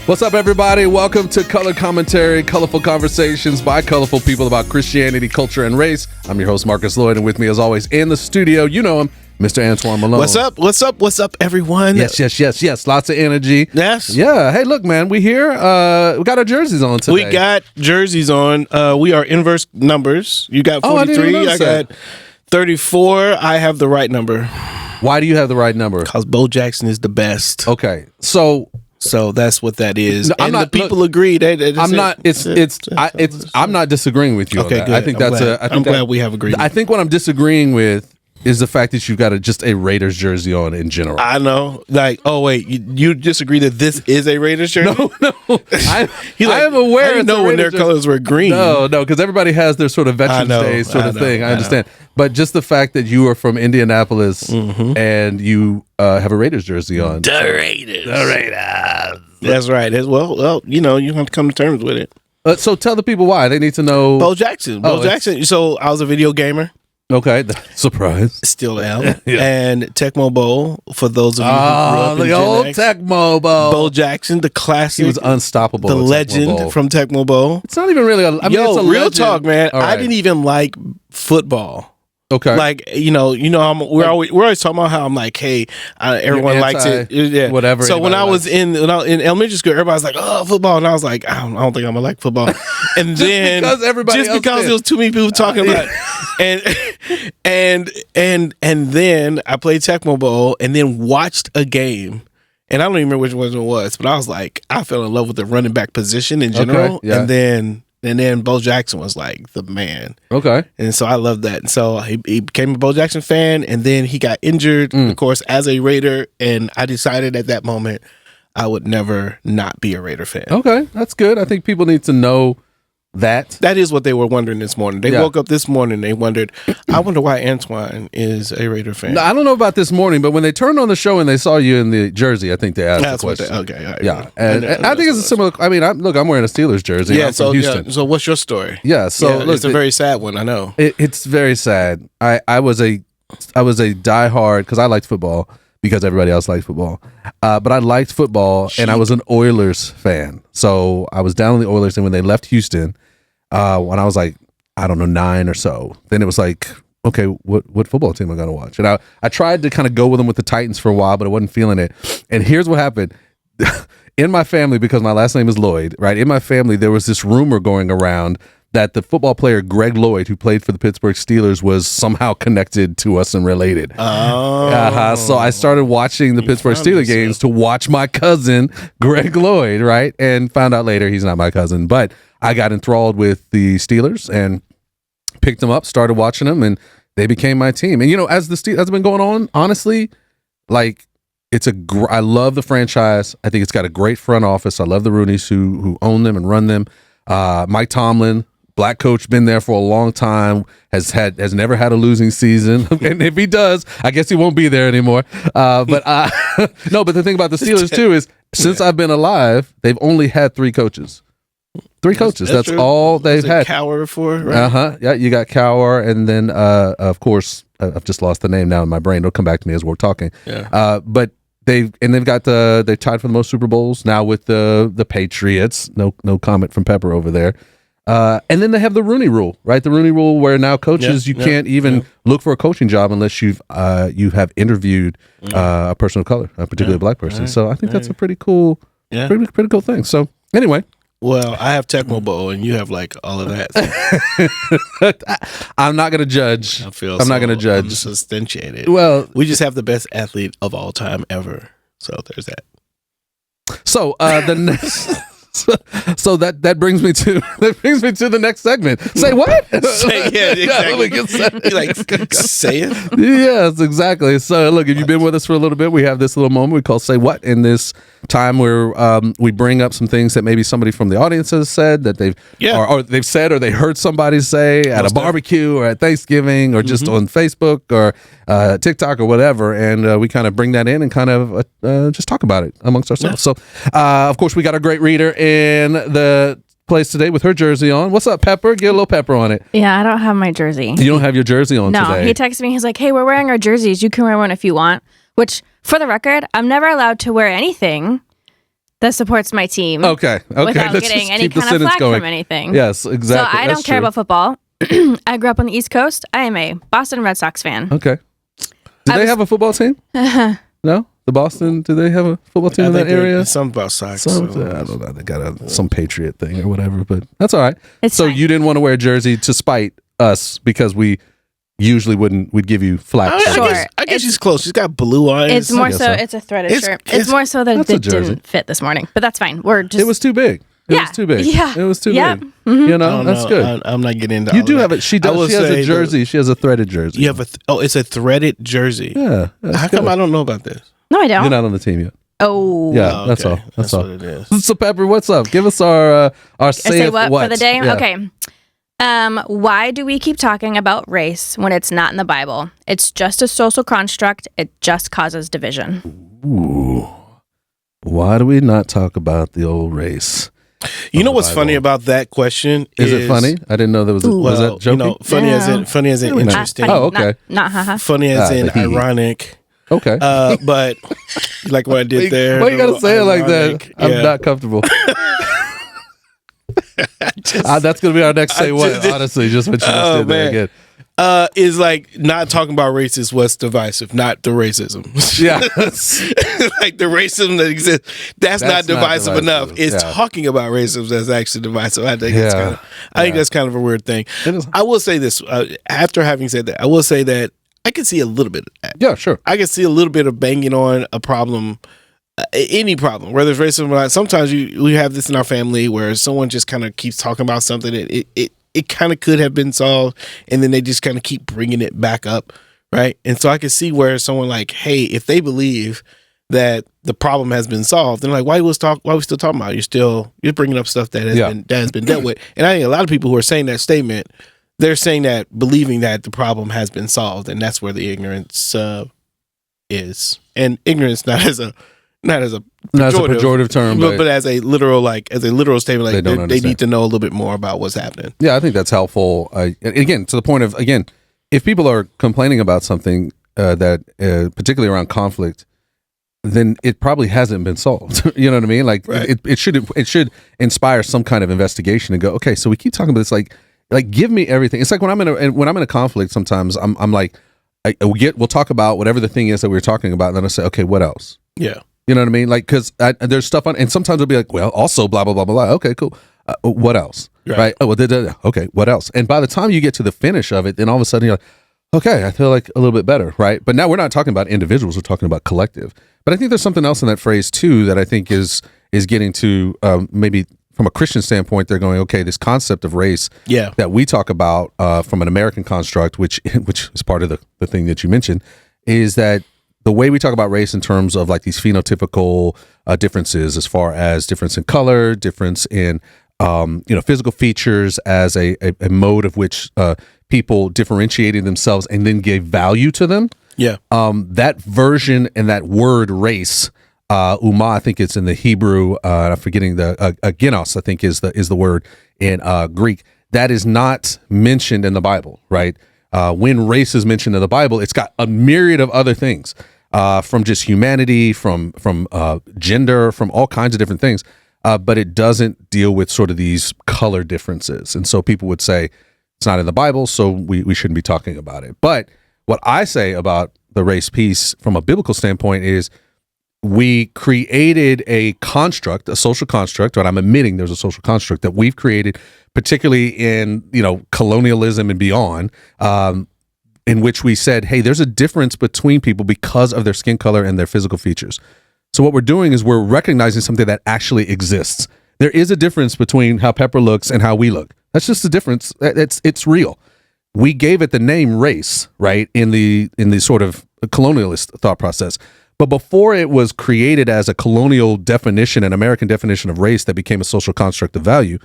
What's up, everybody? Welcome to Color Commentary, colorful conversations by colorful people about Christianity, culture, and race. I'm your host, Markus Lloyd, and with me, as always, in the studio, you know him, Mr. Antwuan Malone. What's up? What's up? What's up, everyone? Yes. Lots of energy. Yes. Yeah. Hey, look, man, we here. We got our jerseys on today. We got jerseys on. We are inverse numbers. You got 43. I got 34. I have the right number. Why do you have the right number? Because Bo Jackson is the best. Okay. So that's what that is. No, and the people agree. I'm not. I'm not disagreeing with you. Okay, on that. good. I think I'm glad we have agreement. I think what I'm disagreeing with is the fact that you've got just a Raiders jersey on in general. I know. Like, oh wait, you disagree that this is a Raiders jersey? No. I am aware. I didn't know when their colors were green. No, because everybody has their sort of Veterans Day sort of thing. I understand. But just the fact that you are from Indianapolis and you have a Raiders jersey on. The Raiders. That's right. Well, you have to come to terms with it. So tell the people why. They need to know. Bo Jackson. So I was a video gamer. Okay, surprise. Still am. Yeah. And Tecmo Bowl, for those of you who grew up in the old X, Tecmo Bowl. Bo Jackson, the classic. He was unstoppable. The legend from Tecmo Bowl. It's not even really it's a real legend. Talk, man. Right. I didn't even like football. Okay. Like, we're always talking about how I'm like, hey, everyone likes it. Yeah. Whatever. So when I was in elementary school, everybody's like, oh, football. And I was like, I don't think I'm going to like football. And then because there was too many people talking about it. And then I played Tecmo Bowl and then watched a game. And I don't even remember which one it was, but I was like, I fell in love with the running back position in general. Okay, yeah. And then Bo Jackson was like the man. Okay. And so I loved that. And so he became a Bo Jackson fan, and then he got injured, of course, as a Raider. And I decided at that moment I would never not be a Raider fan. Okay, that's good. I think people need to know that. That is what they were wondering this morning. They woke up this morning, they wondered, I wonder why Antwuan is a Raider fan. No, I don't know about this morning, but when they turned on the show and they saw you in the jersey, I think they asked the question. Okay. Right. Yeah. And I think it's a similar, I'm wearing a Steelers jersey. Yeah, from Houston. So what's your story? Yeah, so look, it's a very sad one, I know. It's very sad. I was a diehard, because I liked football, because everybody else liked football. But I liked football, and I was an Oilers fan. So I was down on the Oilers, and when they left Houston, when I was like, I don't know, 9 or so, then it was like, okay, what football team am I going to watch? And I tried to kind of go with them with the Titans for a while, but I wasn't feeling it. And here's what happened. In my family, because my last name is Lloyd, right? In my family, there was this rumor going around that the football player Greg Lloyd, who played for the Pittsburgh Steelers, was somehow connected to us and related. Oh. So I started watching the Pittsburgh Steelers games to watch my cousin, Greg Lloyd, right? And found out later he's not my cousin. But I got enthralled with the Steelers and picked them up, started watching them, and they became my team. And, as the Steelers has been going on, honestly, like, I love the franchise. I think it's got a great front office. I love the Rooneys who own them and run them. Mike Tomlin, black coach, been there for a long time, has never had a losing season. And if he does, I guess he won't be there anymore. But the thing about the Steelers too is since I've been alive, they've only had 3 coaches. 3 coaches. That's all they've had. Cower before, right? Yeah, you got Cower, and then of course I've just lost the name now in my brain. It'll come back to me as we're talking. Yeah. But they've tied for the most Super Bowls now with the Patriots. No comment from Pepper over there. And then they have the Rooney Rule, right? The Rooney Rule, where now coaches can't even look for a coaching job unless you have interviewed a person of color, particularly a black person. Right. So I think that's a pretty cool thing. So anyway. Well, I have Tecmo Bowl, and you have like all of that. I'm not going to judge. I'm not going to judge. I'm substantiated. Well, we just have the best athlete of all time ever. So there's that. So the next. So that brings me to the next segment. Say what? Say it. Yes, exactly. So look, if you've been with us for a little bit, we have this little moment we call "Say What" in this time where we bring up some things that maybe somebody from the audience has said that they've said or they heard somebody say at a barbecue or at Thanksgiving or just on Facebook or TikTok or whatever, and we kind of bring that in and kind of just talk about it amongst ourselves. So of course we got a great reader in the place today with her jersey on. What's up, Pepper? Get a little pepper on it. Yeah, I don't have my jersey. You don't have your jersey on today? No, he texted me. He's like, hey, we're wearing our jerseys. You can wear one if you want. Which, for the record, I'm never allowed to wear anything that supports my team. Okay. Without Let's getting just any keep the kind of sentence flack going. from anything. Yes, exactly. So I don't care about football. I grew up on the East Coast. I am a Boston Red Sox fan. Okay. Do they have a football team? No? The Boston, do they have a football team in that area? Something about Sox. I don't know. They got some Patriot thing or whatever, but that's all right. It's so fine. you didn't want to wear a jersey to spite us because we usually we'd give you flack. I guess she's close. She's got blue eyes. It's more so. so. It's a threaded shirt. It's more so that it didn't fit this morning, but that's fine. We're just. It was too big. It was too big. Yeah. It was too big. Mm-hmm. You know, that's good. I'm not getting into. You do have it. She does. She has a jersey. She has a threaded jersey. You have it's a threaded jersey. Yeah. How come I don't know about this? No, I don't. You're not on the team yet. Oh. Yeah, okay. that's all. That's all. What it is. So Pepper, what's up? Give us our say what for the day. Yeah. Okay. Why do we keep talking about race when it's not in the Bible? It's just a social construct. It just causes division. Ooh. Why do we not talk about the old race? You know what's funny about that question? Is it funny? I didn't know there was. Was that joking? Funny as in interesting. Funny, okay. Not haha. Funny as in ironic. Okay. But like what I did there. Why you gotta say it like that? Yeah. I'm not comfortable. That's gonna be our next say what. Honestly, just what you just did there again. Is like not talking about race is what's divisive, not the racism. Yeah. Like the racism that exists, that's not divisive enough. It's talking about racism that's actually divisive. I think that's kind of a weird thing. I will say this, after having said that, I will say that I can see a little bit of that. Yeah, sure. I can see a little bit of banging on a problem, any problem, whether it's racism or not. Sometimes we have this in our family where someone just kind of keeps talking about something that it kind of could have been solved, and then they just kind of keep bringing it back up, right? And so I can see where someone like, hey, if they believe that the problem has been solved, then like, why are we still talking about it? You're bringing up stuff that has been dealt with. And I think a lot of people who are saying that statement, they're saying that believing that the problem has been solved, and that's where the ignorance is. And ignorance not as a pejorative term, but as a literal statement, like they need to know a little bit more about what's happening. Yeah, I think that's helpful. Again, to the point of if people are complaining about something that particularly around conflict, then it probably hasn't been solved. You know what I mean? Like it should inspire some kind of investigation and go, okay, so we keep talking about this, like give me everything. It's like when I'm in a conflict, sometimes I'm like, we'll talk about whatever the thing is that we were talking about, and then I say, okay, what else? Yeah. You know what I mean? Like, because there's stuff on, and sometimes it'll be like, well, also blah, blah, blah, blah. Okay, cool. What else? Right? Oh, well, okay, what else? And by the time you get to the finish of it, then all of a sudden you're like, okay, I feel like a little bit better, right? But now we're not talking about individuals, we're talking about collective. But I think there's something else in that phrase too that I think is getting to maybe from a Christian standpoint, they're going, okay, this concept of race that we talk about from an American construct, which is part of the thing that you mentioned, is that the way we talk about race in terms of like these phenotypical differences, as far as difference in color, difference in physical features as a mode of which people differentiated themselves and then gave value to them. Yeah. That version and that word race, umma, I think it's in the Hebrew. I'm forgetting the genos, I think is the word in Greek. That is not mentioned in the Bible, right? When race is mentioned in the Bible, it's got a myriad of other things. From just humanity, from gender, from all kinds of different things, but it doesn't deal with sort of these color differences. And so people would say it's not in the Bible, so we shouldn't be talking about it. But what I say about the race piece from a biblical standpoint is we created a construct, a social construct, and I'm admitting there's a social construct that we've created, particularly in colonialism and beyond, in which we said, hey, there's a difference between people because of their skin color and their physical features. So what we're doing is we're recognizing something that actually exists. There is a difference between how Pepper looks and how we look. That's just a difference. It's real. We gave it the name race, right, in the sort of colonialist thought process. But before it was created as a colonial definition, an American definition of race that became a social construct of value,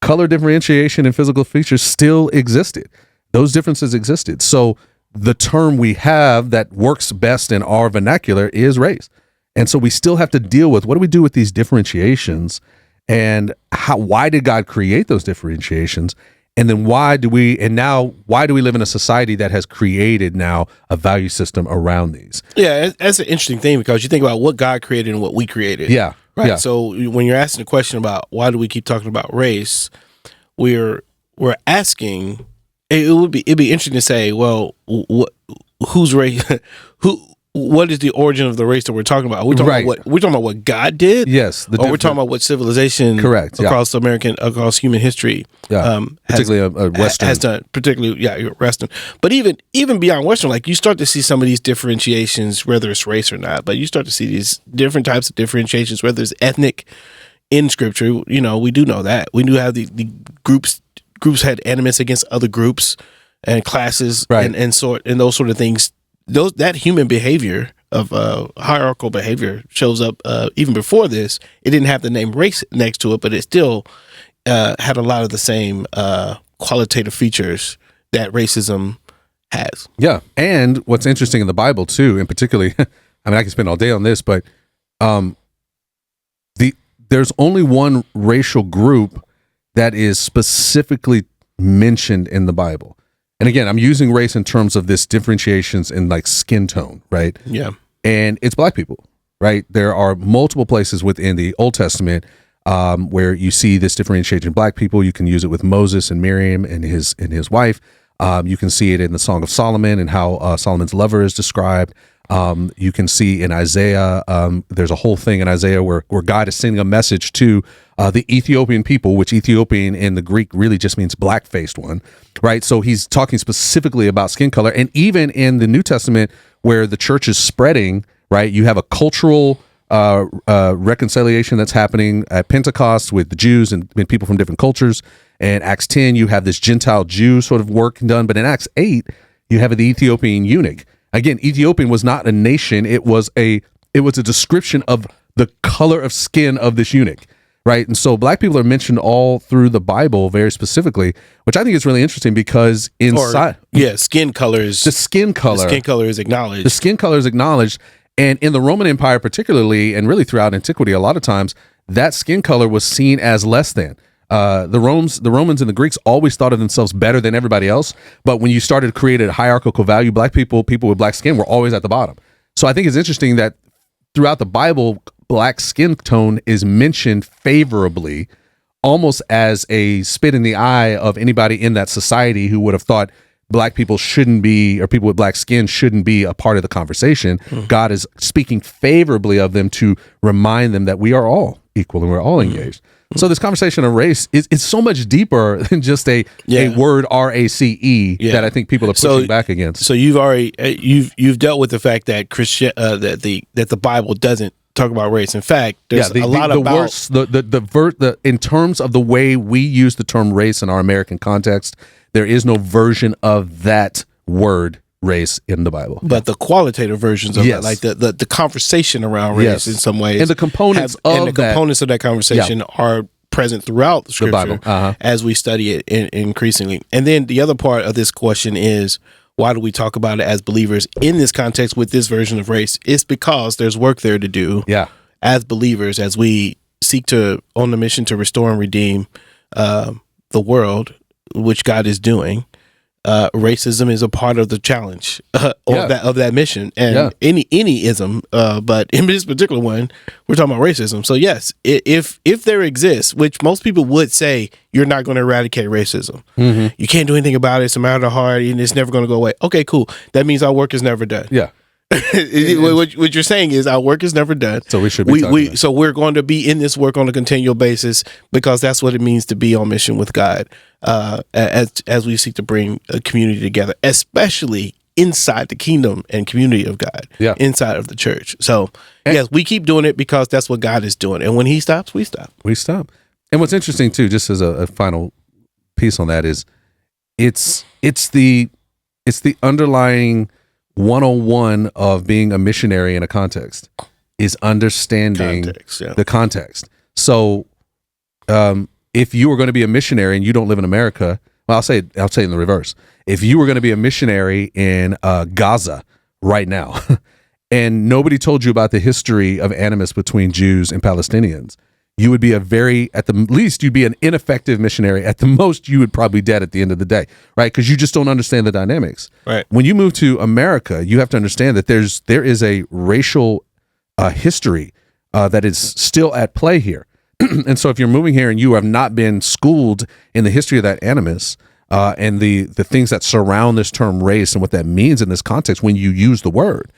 color differentiation and physical features still existed. Those differences existed. So the term we have that works best in our vernacular is race. And so we still have to deal with, what do we do with these differentiations, and why did God create those differentiations? And then why do we live in a society that has created now a value system around these? Yeah, that's an interesting thing, because you think about what God created and what we created. Yeah. Right. Yeah. So when you're asking the question about why do we keep talking about race, we're asking. It'd be interesting to say, well, whose race? What is the origin of the race that we're talking about? We're talking about what God did. Yes, or we're talking about what civilization, across human history, particularly Western has done. Particularly, Western. But even beyond Western, like you start to see some of these differentiations, whether it's race or not. But you start to see these different types of differentiations, whether it's ethnic in Scripture. We do know that we do have the groups had animus against other groups and classes, and those sort of things. That human behavior of hierarchical behavior shows up even before this. It didn't have the name race next to it, but it still had a lot of the same qualitative features that racism has. Yeah, and what's interesting in the Bible too, and particularly, I can spend all day on this, but there's only one racial group that is specifically mentioned in the Bible. And again, I'm using race in terms of this differentiations in like skin tone, right? Yeah. And it's Black people, right? There are multiple places within the Old Testament where you see this differentiation in Black people. You can use it with Moses and Miriam and his wife. You can see it in the Song of Solomon and how Solomon's lover is described. You can see in Isaiah, there's a whole thing in Isaiah where God is sending a message to the Ethiopian people, which Ethiopian in the Greek really just means black-faced one, right? So he's talking specifically about skin color. And even in the New Testament where the church is spreading, right, you have a cultural reconciliation that's happening at Pentecost with the Jews and people from different cultures. And Acts 10, you have this Gentile Jew sort of work done. But in Acts 8, you have the Ethiopian eunuch. Again, Ethiopian was not a nation. It was a description of the color of skin of this eunuch, right? And so Black people are mentioned all through the Bible very specifically, which I think is really interesting because inside... skin color is... The skin color. The skin color is acknowledged. The skin color is acknowledged. And in the Roman Empire particularly, and really throughout antiquity, a lot of times, that skin color was seen as less than. The Romans and the Greeks always thought of themselves better than everybody else. But when you started to create a hierarchical value, Black people with black skin were always at the bottom. So I think it's interesting that throughout the Bible, black skin tone is mentioned favorably, almost as a spit in the eye of anybody in that society who would have thought Black people shouldn't be, or people with black skin shouldn't be a part of the conversation. God is speaking favorably of them to remind them that we are all equal and we're all engaged. So this conversation of race is so much deeper than just a word RACE that I think people are pushing back against. So you've already you've dealt with the fact that that the Bible doesn't talk about race. In fact, there's a lot about in terms of the way we use the term race in our American context, there is no version of that word race in the Bible. But the qualitative versions of it, like the conversation around race in some ways. And the components of that conversation are present throughout the Scripture Bible. As we study it increasingly. And then the other part of this question is, why do we talk about it as believers in this context with this version of race? It's because there's work there to do as believers as we seek to, on the mission to restore and redeem the world, which God is doing. Racism is a part of the challenge of that mission, and any ism, but in this particular one, we're talking about racism. So yes, if there exists, which most people would say, you're not going to eradicate racism, you can't do anything about it. It's a matter of heart, and it's never going to go away. Okay, cool. That means our work is never done. Yeah. What you're saying is our work is never done. So we should be so we're going to be in this work on a continual basis because that's what it means to be on mission with God, as we seek to bring a community together, especially inside the kingdom and community of God, inside of the church. So yes, we keep doing it because that's what God is doing, and when He stops, we stop. We stop. And what's interesting too, just as a final piece on that, is it's the underlying 101 of being a missionary in a context is understanding the context. So if you were going to be a missionary and you don't live in America, well, I'll say it in the reverse. If you were going to be a missionary in Gaza right now and nobody told you about the history of animus between Jews and Palestinians, you would be at the least, you'd be an ineffective missionary. At the most, you would probably be dead at the end of the day, right? Because you just don't understand the dynamics. Right. When you move to America, you have to understand that there is a racial history that is still at play here. And so if you're moving here and you have not been schooled in the history of that animus, and the things that surround this term race and what that means in this context when you use the word,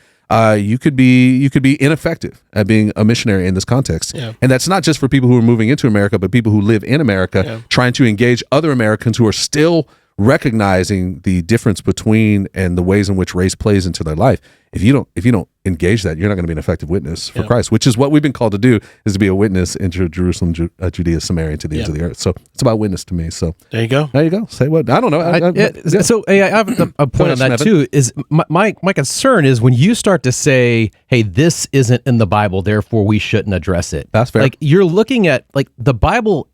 you could be ineffective at being a missionary in this context. Yeah. And that's not just for people who are moving into America, but people who live in America trying to engage other Americans who are still recognizing the difference between and the ways in which race plays into their life. If you don't engage that, you're not going to be an effective witness for Christ, which is what we've been called to do, is to be a witness into Jerusalem, Judea, Samaria, to the ends of the earth. So it's about witness to me. So there you go. Say what? I don't know. So I have a point on that too. Is my concern is when you start to say, "Hey, this isn't in the Bible, therefore we shouldn't address it." That's fair. Like you're looking at the Bible.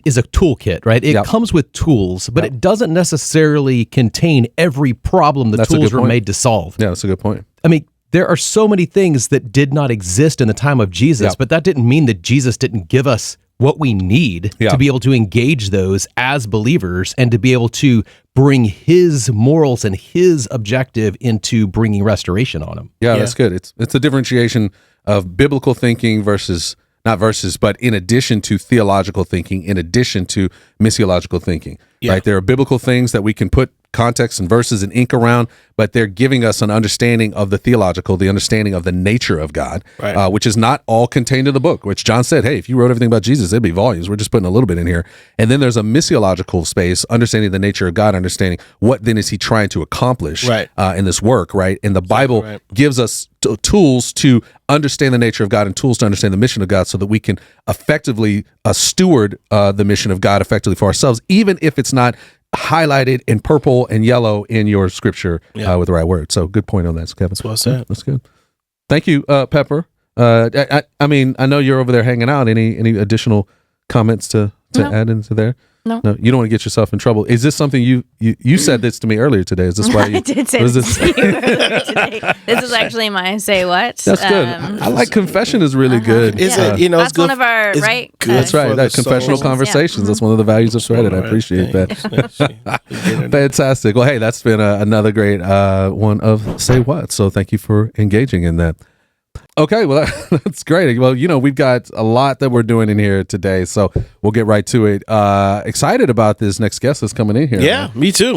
Is a toolkit, right? It comes with tools, but it doesn't necessarily contain every problem the tools were made to solve. Yeah, that's a good point. I mean, there are so many things that did not exist in the time of Jesus, but that didn't mean that Jesus didn't give us what we need to be able to engage those as believers and to be able to bring his morals and his objective into bringing restoration on them. Yeah, that's good. It's a differentiation of biblical thinking but in addition to theological thinking, in addition to missiological thinking, right? There are biblical things that we can put context and verses and ink around, but they're giving us an understanding of the theological, the understanding of the nature of God, which is not all contained in the book, which John said, hey, if you wrote everything about Jesus, it'd be volumes. We're just putting a little bit in here. And then there's a missiological space, understanding the nature of God, understanding what then is he trying to accomplish in this work, right? And the Bible gives us tools to understand the nature of God and tools to understand the mission of God so that we can effectively steward the mission of God effectively for ourselves, even if it's not highlighted in purple and yellow in your scripture with the right word. So good point on that, Kevin. That's well said. That's good. Thank you, Pepper. I mean, I know you're over there hanging out. Any additional comments to add into there? No, you don't want to get yourself in trouble. Is this something you said this to me earlier today? Is this why you I did say this to you earlier today? This is actually my say what. That's good. I like confession is really good. Is it? That's it's good, one of our right. That's right. That confessional conversations. That's one of the values of Threaded. I appreciate that. Fantastic. Well, hey, that's been another great one of Say What. So thank you for engaging in that. Okay, well, that's great. Well, we've got a lot that we're doing in here today, so we'll get right to it. Excited about this next guest that's coming in here. Yeah, me too.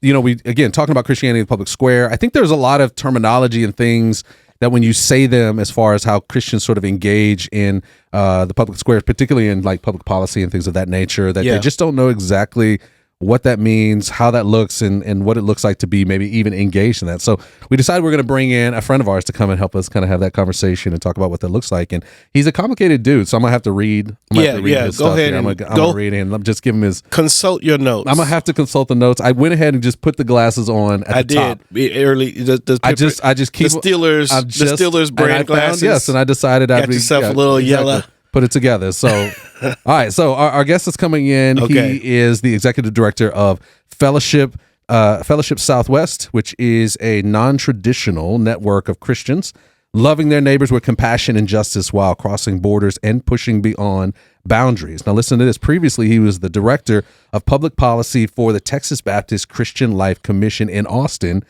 We, again, talking about Christianity in the public square, I think there's a lot of terminology and things that when you say them as far as how Christians sort of engage in the public square, particularly in like public policy and things of that nature, that they just don't know exactly what that means, how that looks, and what it looks like to be maybe even engaged in that. So we decided we're going to bring in a friend of ours to come and help us kind of have that conversation and talk about what that looks like. And he's a complicated dude, so I'm going to have to read. His go stuff ahead. Here. I'm going to read it and just give him his... Consult your notes. I'm going to have to consult the notes. I went ahead and just put the glasses on at the top. Early. I just keep... The Steelers brand glasses. And I decided Got yourself a little yellow. Put it together. So, all right. So our guest is coming in. Okay. He is the executive director of Fellowship Southwest, which is a non-traditional network of Christians loving their neighbors with compassion and justice while crossing borders and pushing beyond boundaries. Now, listen to this. Previously, he was the director of public policy for the Texas Baptist Christian Life Commission in Austin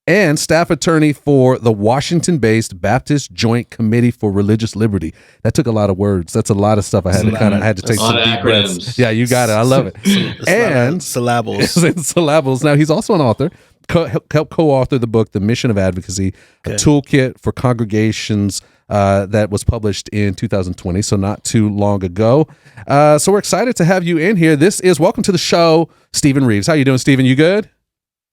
and staff attorney for the Washington-based Baptist Joint Committee for Religious Liberty. That took a lot of words. That's a lot of stuff. I had to take some deep breaths. Yeah, you got it. I love it. And syllables. Syllables. Now, he's also an author. Helped co-author the book, The Mission of Advocacy, a toolkit for congregations that was published in 2020, so not too long ago. So we're excited to have you in here. Welcome to the show, Stephen Reeves. How you doing, Stephen? You good?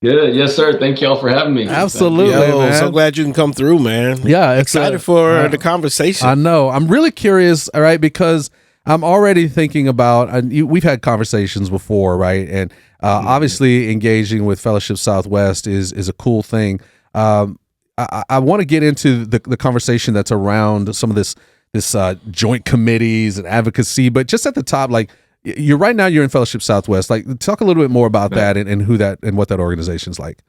Good. Yes, sir. Thank y'all for having me. Absolutely, man. So glad you can come through, man. Yeah. Excited for the conversation. I know. I'm really curious, all right, because I'm already thinking about, we've had conversations before, right? And obviously engaging with Fellowship Southwest is a cool thing. I want to get into the conversation that's around some of this joint committees and advocacy, but just at the top, like, you're in Fellowship Southwest. Like, talk a little bit more about that and who that and what that organization's like.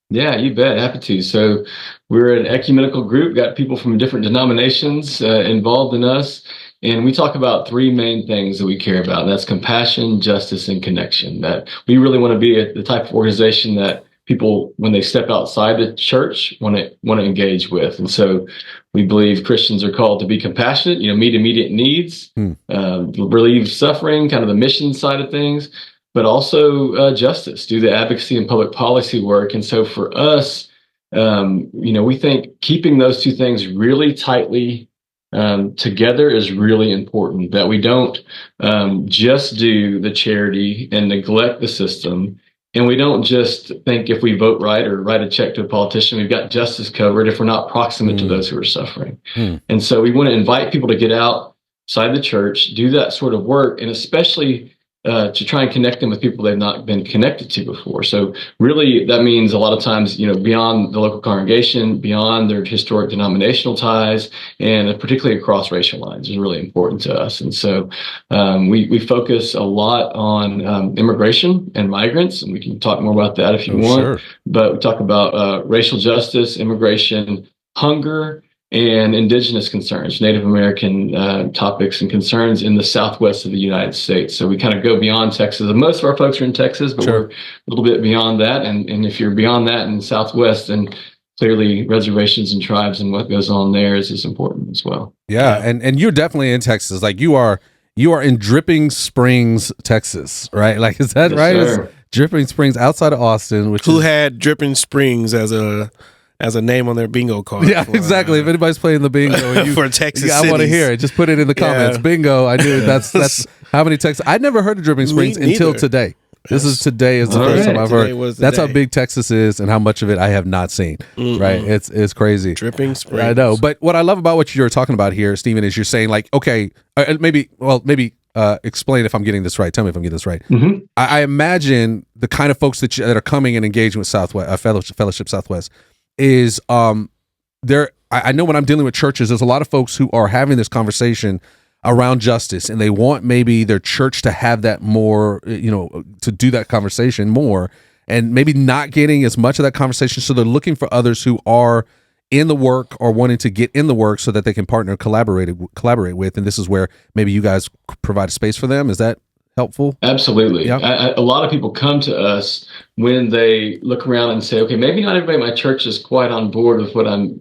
Yeah, you bet. Happy to. So we're an ecumenical group, got people from different denominations involved in us. And we talk about three main things that we care about. And that's compassion, justice, and connection. That we really want to be the type of organization that people, when they step outside the church, want to engage with. And so We believe Christians are called to be compassionate, meet immediate needs, relieve suffering, kind of the mission side of things, but also justice, do the advocacy and public policy work. And so for us, we think keeping those two things really tightly together is really important, that we don't just do the charity and neglect the system. And we don't just think if we vote right or write a check to a politician, we've got justice covered if we're not proximate to those who are suffering. And so we want to invite people to get outside the church, do that sort of work, and especially to try and connect them with people they've not been connected to before. So really, that means a lot of times, beyond the local congregation, beyond their historic denominational ties, and particularly across racial lines is really important to us. And so we focus a lot on immigration and migrants, and we can talk more about that if you want. Sure. But we talk about racial justice, immigration, hunger, and indigenous concerns, Native American topics and concerns in the southwest of the United States. So we kind of go beyond Texas. And most of our folks are in Texas, but we're a little bit beyond that. And if you're beyond that in the southwest, then clearly reservations and tribes and what goes on there is important as well. Yeah, and you're definitely in Texas. Like you are in Dripping Springs, Texas, right? Like, is that right? It's Dripping Springs outside of Austin, who had Dripping Springs as a name on their bingo card. Yeah, exactly. If anybody's playing the bingo for Texas, I want to hear it. Just put it in the comments. Bingo. I knew that's how many Texas. I'd never heard of Dripping Springs until today. This is the first time I've heard. That's how big Texas is and how much of it I have not seen. Right? It's crazy. Dripping Springs. I know. But what I love about what you're talking about here, Stephen, is you're saying like, okay, maybe explain if I'm getting this right. Tell me if I'm getting this right. I imagine the kind of folks that are coming and engaging with Southwest Fellowship Southwest is there. I know when I'm dealing with churches, there's a lot of folks who are having this conversation around justice, and they want maybe their church to have that more, to do that conversation more, and maybe not getting as much of that conversation. So they're looking for others who are in the work or wanting to get in the work so that they can partner, collaborate with. And this is where maybe you guys provide a space for them. Is that helpful? Absolutely. Yeah. A lot of people come to us when they look around and say, okay, maybe not everybody in my church is quite on board with what I'm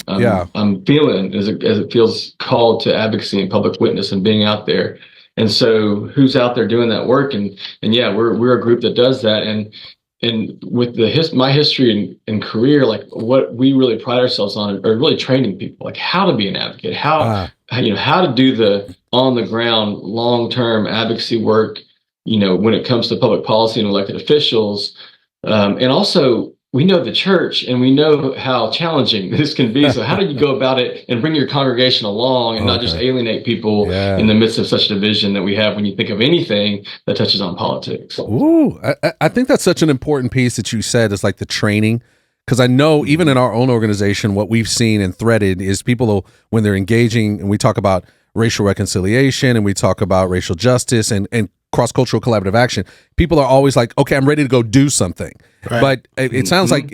feeling as it feels called to advocacy and public witness and being out there. And so who's out there doing that work? And we're a group that does that. And with my history and career, like what we really pride ourselves on are really training people, like how to be an advocate, how to do the on the ground, long-term advocacy work, when it comes to public policy and elected officials. And also, we know the church and we know how challenging this can be. So how do you go about it and bring your congregation along and not just alienate people in the midst of such division that we have when you think of anything that touches on politics? Ooh, I think that's such an important piece that you said is like the training. Because I know even in our own organization, what we've seen and threaded is people, when they're engaging, and we talk about racial reconciliation and we talk about racial justice and cross-cultural collaborative action, people are always like, okay, I'm ready to go do something. Right. But it sounds like,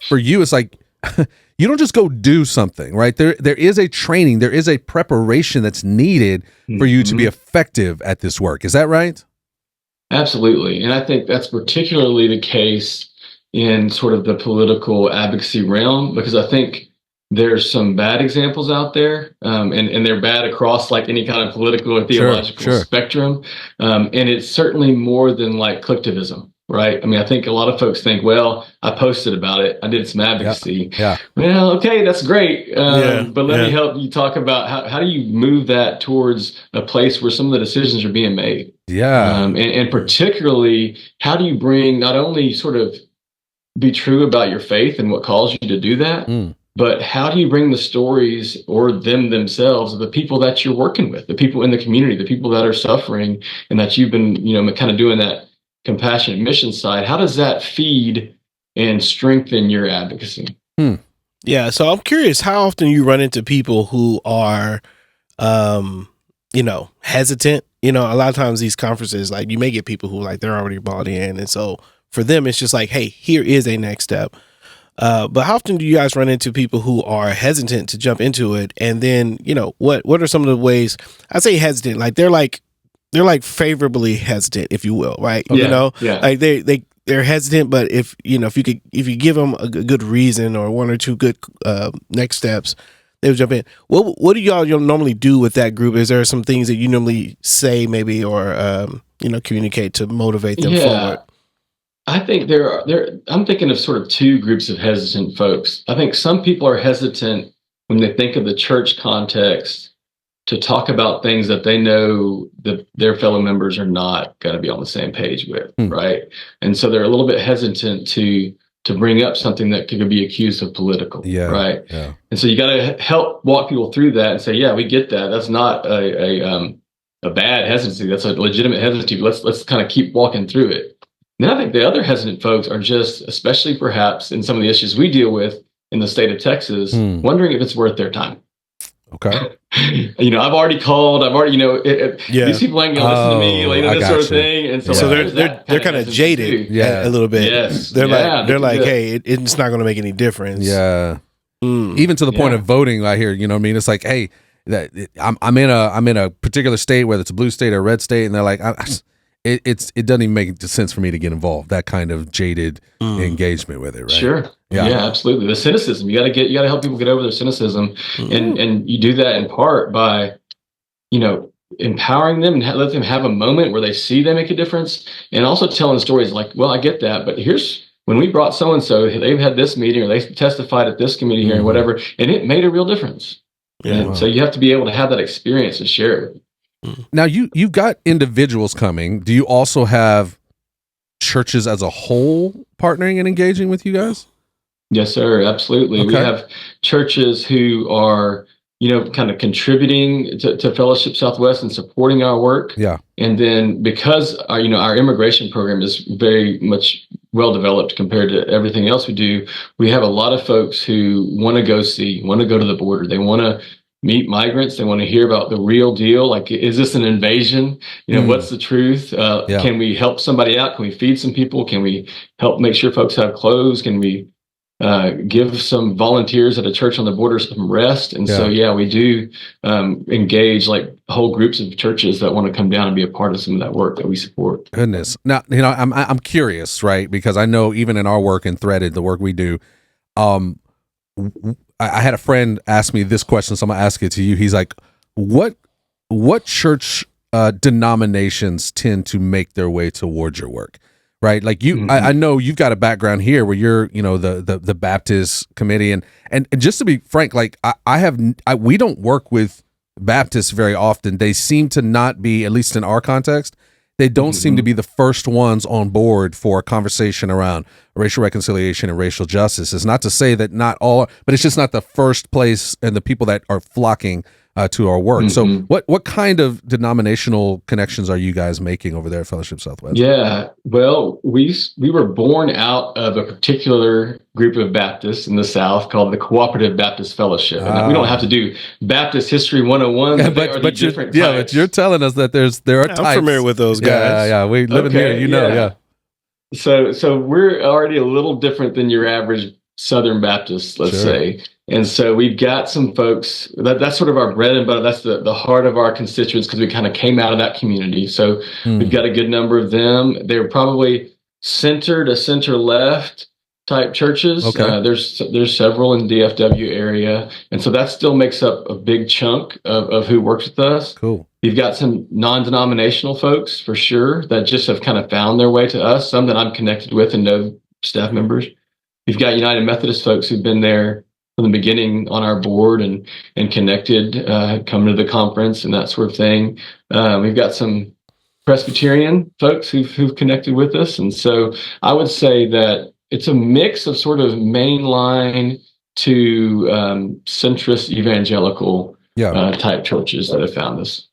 for you, it's like, you don't just go do something, right? There is a training, there is a preparation that's needed for you to be effective at this work. Is that right? Absolutely. And I think that's particularly the case in sort of the political advocacy realm, because I think there's some bad examples out there, and they're bad across like any kind of political or theological spectrum. And it's certainly more than like collectivism, right? I mean, I think a lot of folks think, well, I posted about it, I did some advocacy. Yeah. Well, okay, that's great. But let me help you talk about how do you move that towards a place where some of the decisions are being made? Yeah. And particularly, how do you bring not only sort of be true about your faith and what calls you to do that, but how do you bring the stories or them themselves of the people that you're working with, the people in the community, the people that are suffering and that you've been, kind of doing that compassionate mission side? How does that feed and strengthen your advocacy? Yeah. So I'm curious how often you run into people who are, hesitant. A lot of times these conferences, like you may get people who like, they're already bought in. And so for them, it's just like, hey, here is a next step. But how often do you guys run into people who are hesitant to jump into it? And then, what are some of the ways? I say hesitant, like they're like favorably hesitant, if you will, right? Like they're hesitant, but if you give them a good reason or one or two good next steps, They would jump in. What do y'all normally do with that group? Is there some things that you normally say maybe or communicate to motivate them forward? I think I'm thinking of sort of two groups of hesitant folks. I think some people are hesitant when they think of the church context to talk about things that they know that their fellow members are not going to be on the same page with, right? And so they're a little bit hesitant to bring up something that could be accused of political, right? Yeah. And so you got to help walk people through that and say, yeah, we get that. That's not a bad hesitancy. That's a legitimate hesitancy. Let's kind of keep walking through it. And then I think the other hesitant folks are just, especially perhaps in some of the issues we deal with in the state of Texas, wondering if it's worth their time. Okay. I've already called. These people ain't gonna listen to me, this sort of thing. And so they're kind of jaded, a little bit. Yes, they're like, hey, it's not going to make any difference. Yeah. Even to the point of voting, I hear. You know what I mean? It's like, hey, I'm in a particular state, whether it's a blue state or a red state, and they're like, it doesn't even make sense for me to get involved. That kind of jaded engagement with it, right? Sure. Yeah, absolutely. The cynicism, you got to help people get over their cynicism, and you do that in part by, empowering them and let them have a moment where they see they make a difference, and also telling stories like, well, I get that, but here's when we brought so and so, they've had this meeting or they testified at this committee hearing, whatever, and it made a real difference. Yeah. So you have to be able to have that experience and share it. Now you've got individuals coming. Do you also have churches as a whole partnering and engaging with you guys? Yes, sir. Absolutely. Okay. We have churches who are, kind of contributing to Fellowship Southwest and supporting our work. Yeah. And then because our immigration program is very much well developed compared to everything else we do, we have a lot of folks who want to go to the border. They want to meet migrants. They want to hear about the real deal. Like, is this an invasion? What's the truth? Can we help somebody out? Can we feed some people? Can we help make sure folks have clothes? Can we give some volunteers at a church on the border some rest? And so, we do engage like whole groups of churches that want to come down and be a part of some of that work that we support. Goodness. Now, I'm curious, right? Because I know even in our work in Threaded, the work we do, I had a friend ask me this question, so I'm gonna ask it to you. He's like, what church denominations tend to make their way towards your work? Right? Like you, I know you've got a background here where you're, the Baptist committee, and just to be frank, like we don't work with Baptists very often. They seem to not be, at least in our context, they don't seem to be the first ones on board for a conversation around racial reconciliation and racial justice. It's not to say that not all, but it's just not the first place and the people that are flocking to our work. So what kind of denominational connections are you guys making over there at Fellowship Southwest? Yeah, well, we were born out of a particular group of Baptists in the South called the Cooperative Baptist Fellowship. And we don't have to do Baptist History 101, but you're telling us that there are types. I'm familiar with those guys. Yeah, we live in here, So we're already a little different than your average Southern Baptist, let's say. And so we've got some folks that's sort of our bread and butter. That's the heart of our constituents because we kind of came out of that community. So we've got a good number of them. They're probably center to center left type churches. Okay. There's several in the DFW area. And so that still makes up a big chunk of who works with us. Cool. You've got some non-denominational folks for sure that just have kind of found their way to us, some that I'm connected with and know staff members. You've got United Methodist folks who've been there from the beginning on our board and connected, come to the conference and that sort of thing. We've got some Presbyterian folks who've connected with us. And so I would say that it's a mix of sort of mainline to centrist evangelical type churches that have found us.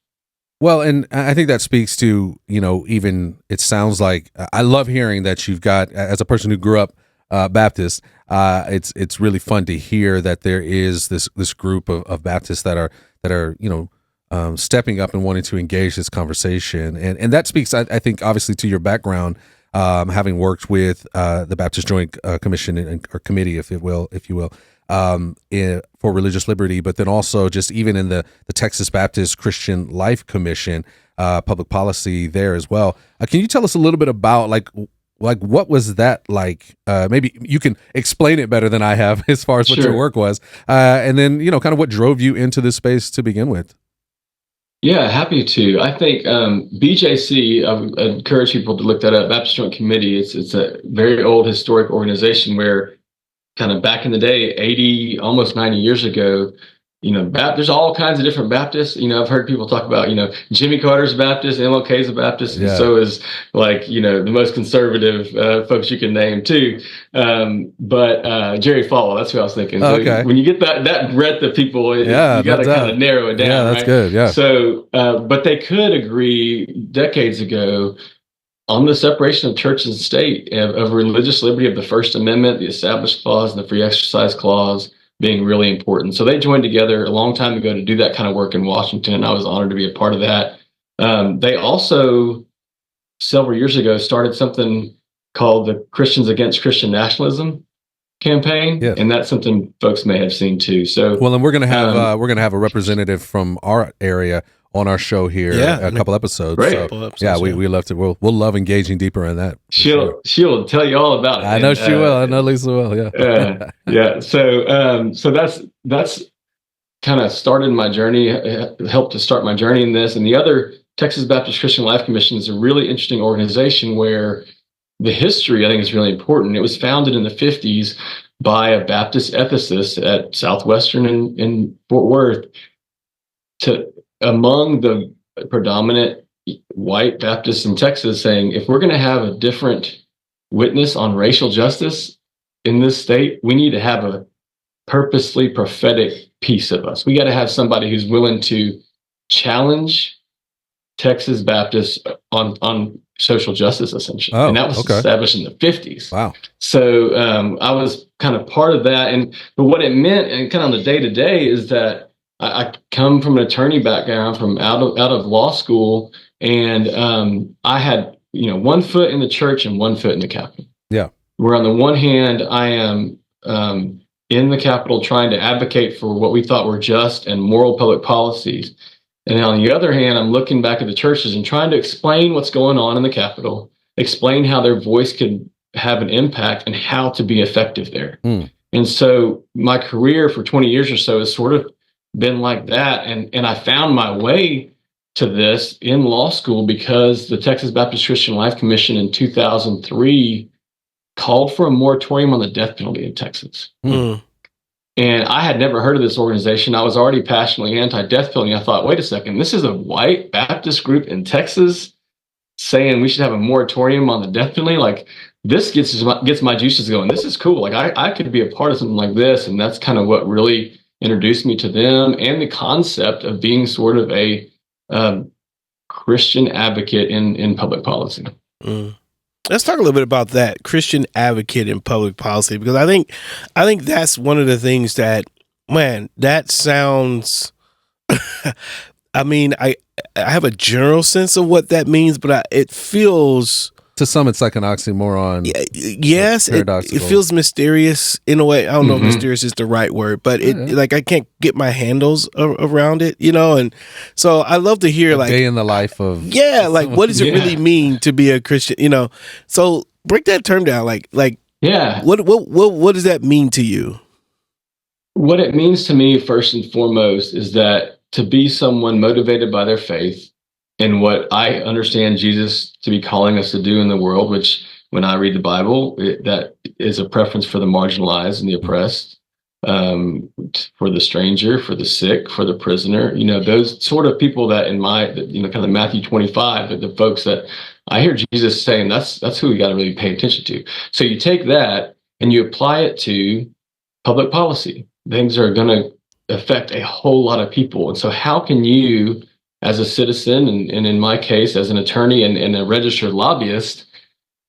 Well, and I think that speaks to, even it sounds like, I love hearing that you've got, as a person who grew up Baptist, it's really fun to hear that there is this group of Baptists that are stepping up and wanting to engage this conversation, and that speaks, I think, obviously to your background, having worked with the Baptist Joint Commission or Committee, if you will, for religious liberty, but then also just even in the Texas Baptist Christian Life Commission, public policy there as well. Can you tell us a little bit about like, what was that like? Maybe you can explain it better than I have as far as what your work was. And then, kind of what drove you into this space to begin with. Yeah, happy to. I think BJC, I would encourage people to look that up, Baptist Joint Committee. It's a very old historic organization where kind of back in the day, 80, almost 90 years ago, there's all kinds of different Baptists. I've heard people talk about, Jimmy Carter's Baptist, MLK's a Baptist, and so is the most conservative folks you can name too. But Jerry Falwell, that's who I was thinking. So when you get that breadth of people, you got to kind of narrow it down. Yeah, that's good. Yeah. So, but they could agree decades ago on the separation of church and state, of religious liberty, of the First Amendment, the Established Clause, and the Free Exercise Clause being really important. So they joined together a long time ago to do that kind of work in Washington, and I was honored to be a part of that. They also, several years ago, started something called the Christians Against Christian Nationalism campaign, and that's something folks may have seen too. So, well, and we're gonna have a representative from our area on our show here, a couple episodes. Right. So, we love to. We'll love engaging deeper in that. She'll tell you all about it. I know she will. I know Lisa will. Yeah. Yeah. So that's kind of started my journey. Helped to start my journey in this. And the other, Texas Baptist Christian Life Commission, is a really interesting organization where the history, I think, is really important. It was founded in the 50s by a Baptist ethicist at Southwestern in Fort Worth, among the predominant white Baptists in Texas, saying, if we're going to have a different witness on racial justice in this state, we need to have a purposely prophetic piece of us. We got to have somebody who's willing to challenge Texas Baptists on social justice, essentially. And that was established in the 50s. Wow. So I was kind of part of that. But what it meant, and kind of on the day-to-day, is that I come from an attorney background, from out of law school, and I had one foot in the church and one foot in the Capitol. Yeah. Where on the one hand, I am in the Capitol trying to advocate for what we thought were just and moral public policies, and on the other hand, I'm looking back at the churches and trying to explain what's going on in the Capitol, explain how their voice could have an impact and how to be effective there. And so my career for 20 years or so has sort of been like that. And I found my way to this in law school because the Texas Baptist Christian Life Commission in 2003 called for a moratorium on the death penalty in Texas. And I had never heard of this organization. I was already passionately anti-death penalty. I thought, wait a second, this is a white Baptist group in Texas saying we should have a moratorium on the death penalty. Like, this gets my juices going. This is cool. Like, I could be a part of something like this. And that's kind of what really introduced me to them and the concept of being sort of a Christian advocate in public policy. Let's talk a little bit about that, Christian advocate in public policy, because I think that's one of the things that, man, that sounds. I mean, I have a general sense of what that means, but it feels. To some, it's like an oxymoron. Yes, it feels mysterious in a way. I don't know if mysterious is the right word, but like I can't get my handles around it, and so I love to hear like day in the life of like what does it really mean to be a Christian, So break that term down, like what does that mean to you? What it means to me, first and foremost, is that to be someone motivated by their faith and what I understand Jesus to be calling us to do in the world, which when I read the Bible, that is a preference for the marginalized and the oppressed, for the stranger, for the sick, for the prisoner, those sort of people that in my, kind of Matthew 25, the folks that I hear Jesus saying, that's who we got to really pay attention to. So you take that and you apply it to public policy. Things are going to affect a whole lot of people. And so how can you, as a citizen, and in my case, as an attorney and a registered lobbyist,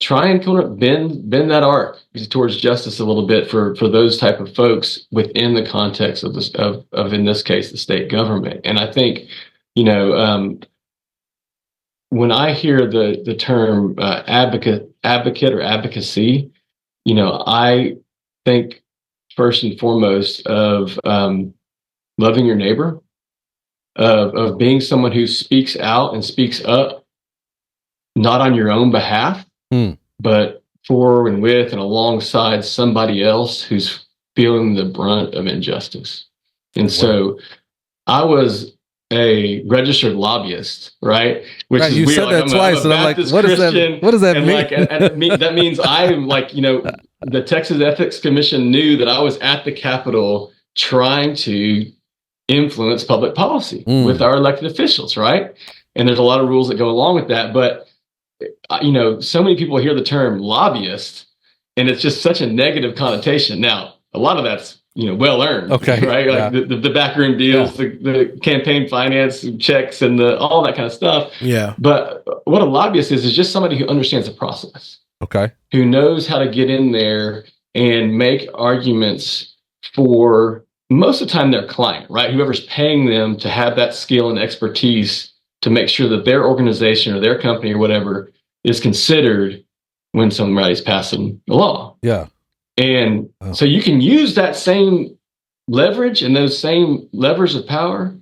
try and kind of bend that arc towards justice a little bit for those type of folks within the context of this of in this case the state government. And I think, when I hear the term advocate or advocacy, I think first and foremost of loving your neighbor. Of being someone who speaks out and speaks up, not on your own behalf, but for and with and alongside somebody else who's feeling the brunt of injustice. And so I was a registered lobbyist, right? Which is you weird. said that twice, and I'm like, what does that mean? That means I'm like, the Texas Ethics Commission knew that I was at the Capitol trying to influence public policy with our elected officials, right? And there's a lot of rules that go along with that. But, so many people hear the term lobbyist, and it's just such a negative connotation. Now, a lot of that's, well earned, okay, right? Like the backroom deals, the campaign finance checks, and all that kind of stuff. Yeah. But what a lobbyist is just somebody who understands the process. Okay. Who knows how to get in there and make arguments for most of the time their client, right? Whoever's paying them to have that skill and expertise to make sure that their organization or their company or whatever is considered when somebody's passing a law. Yeah. And so you can use that same leverage and those same levers of power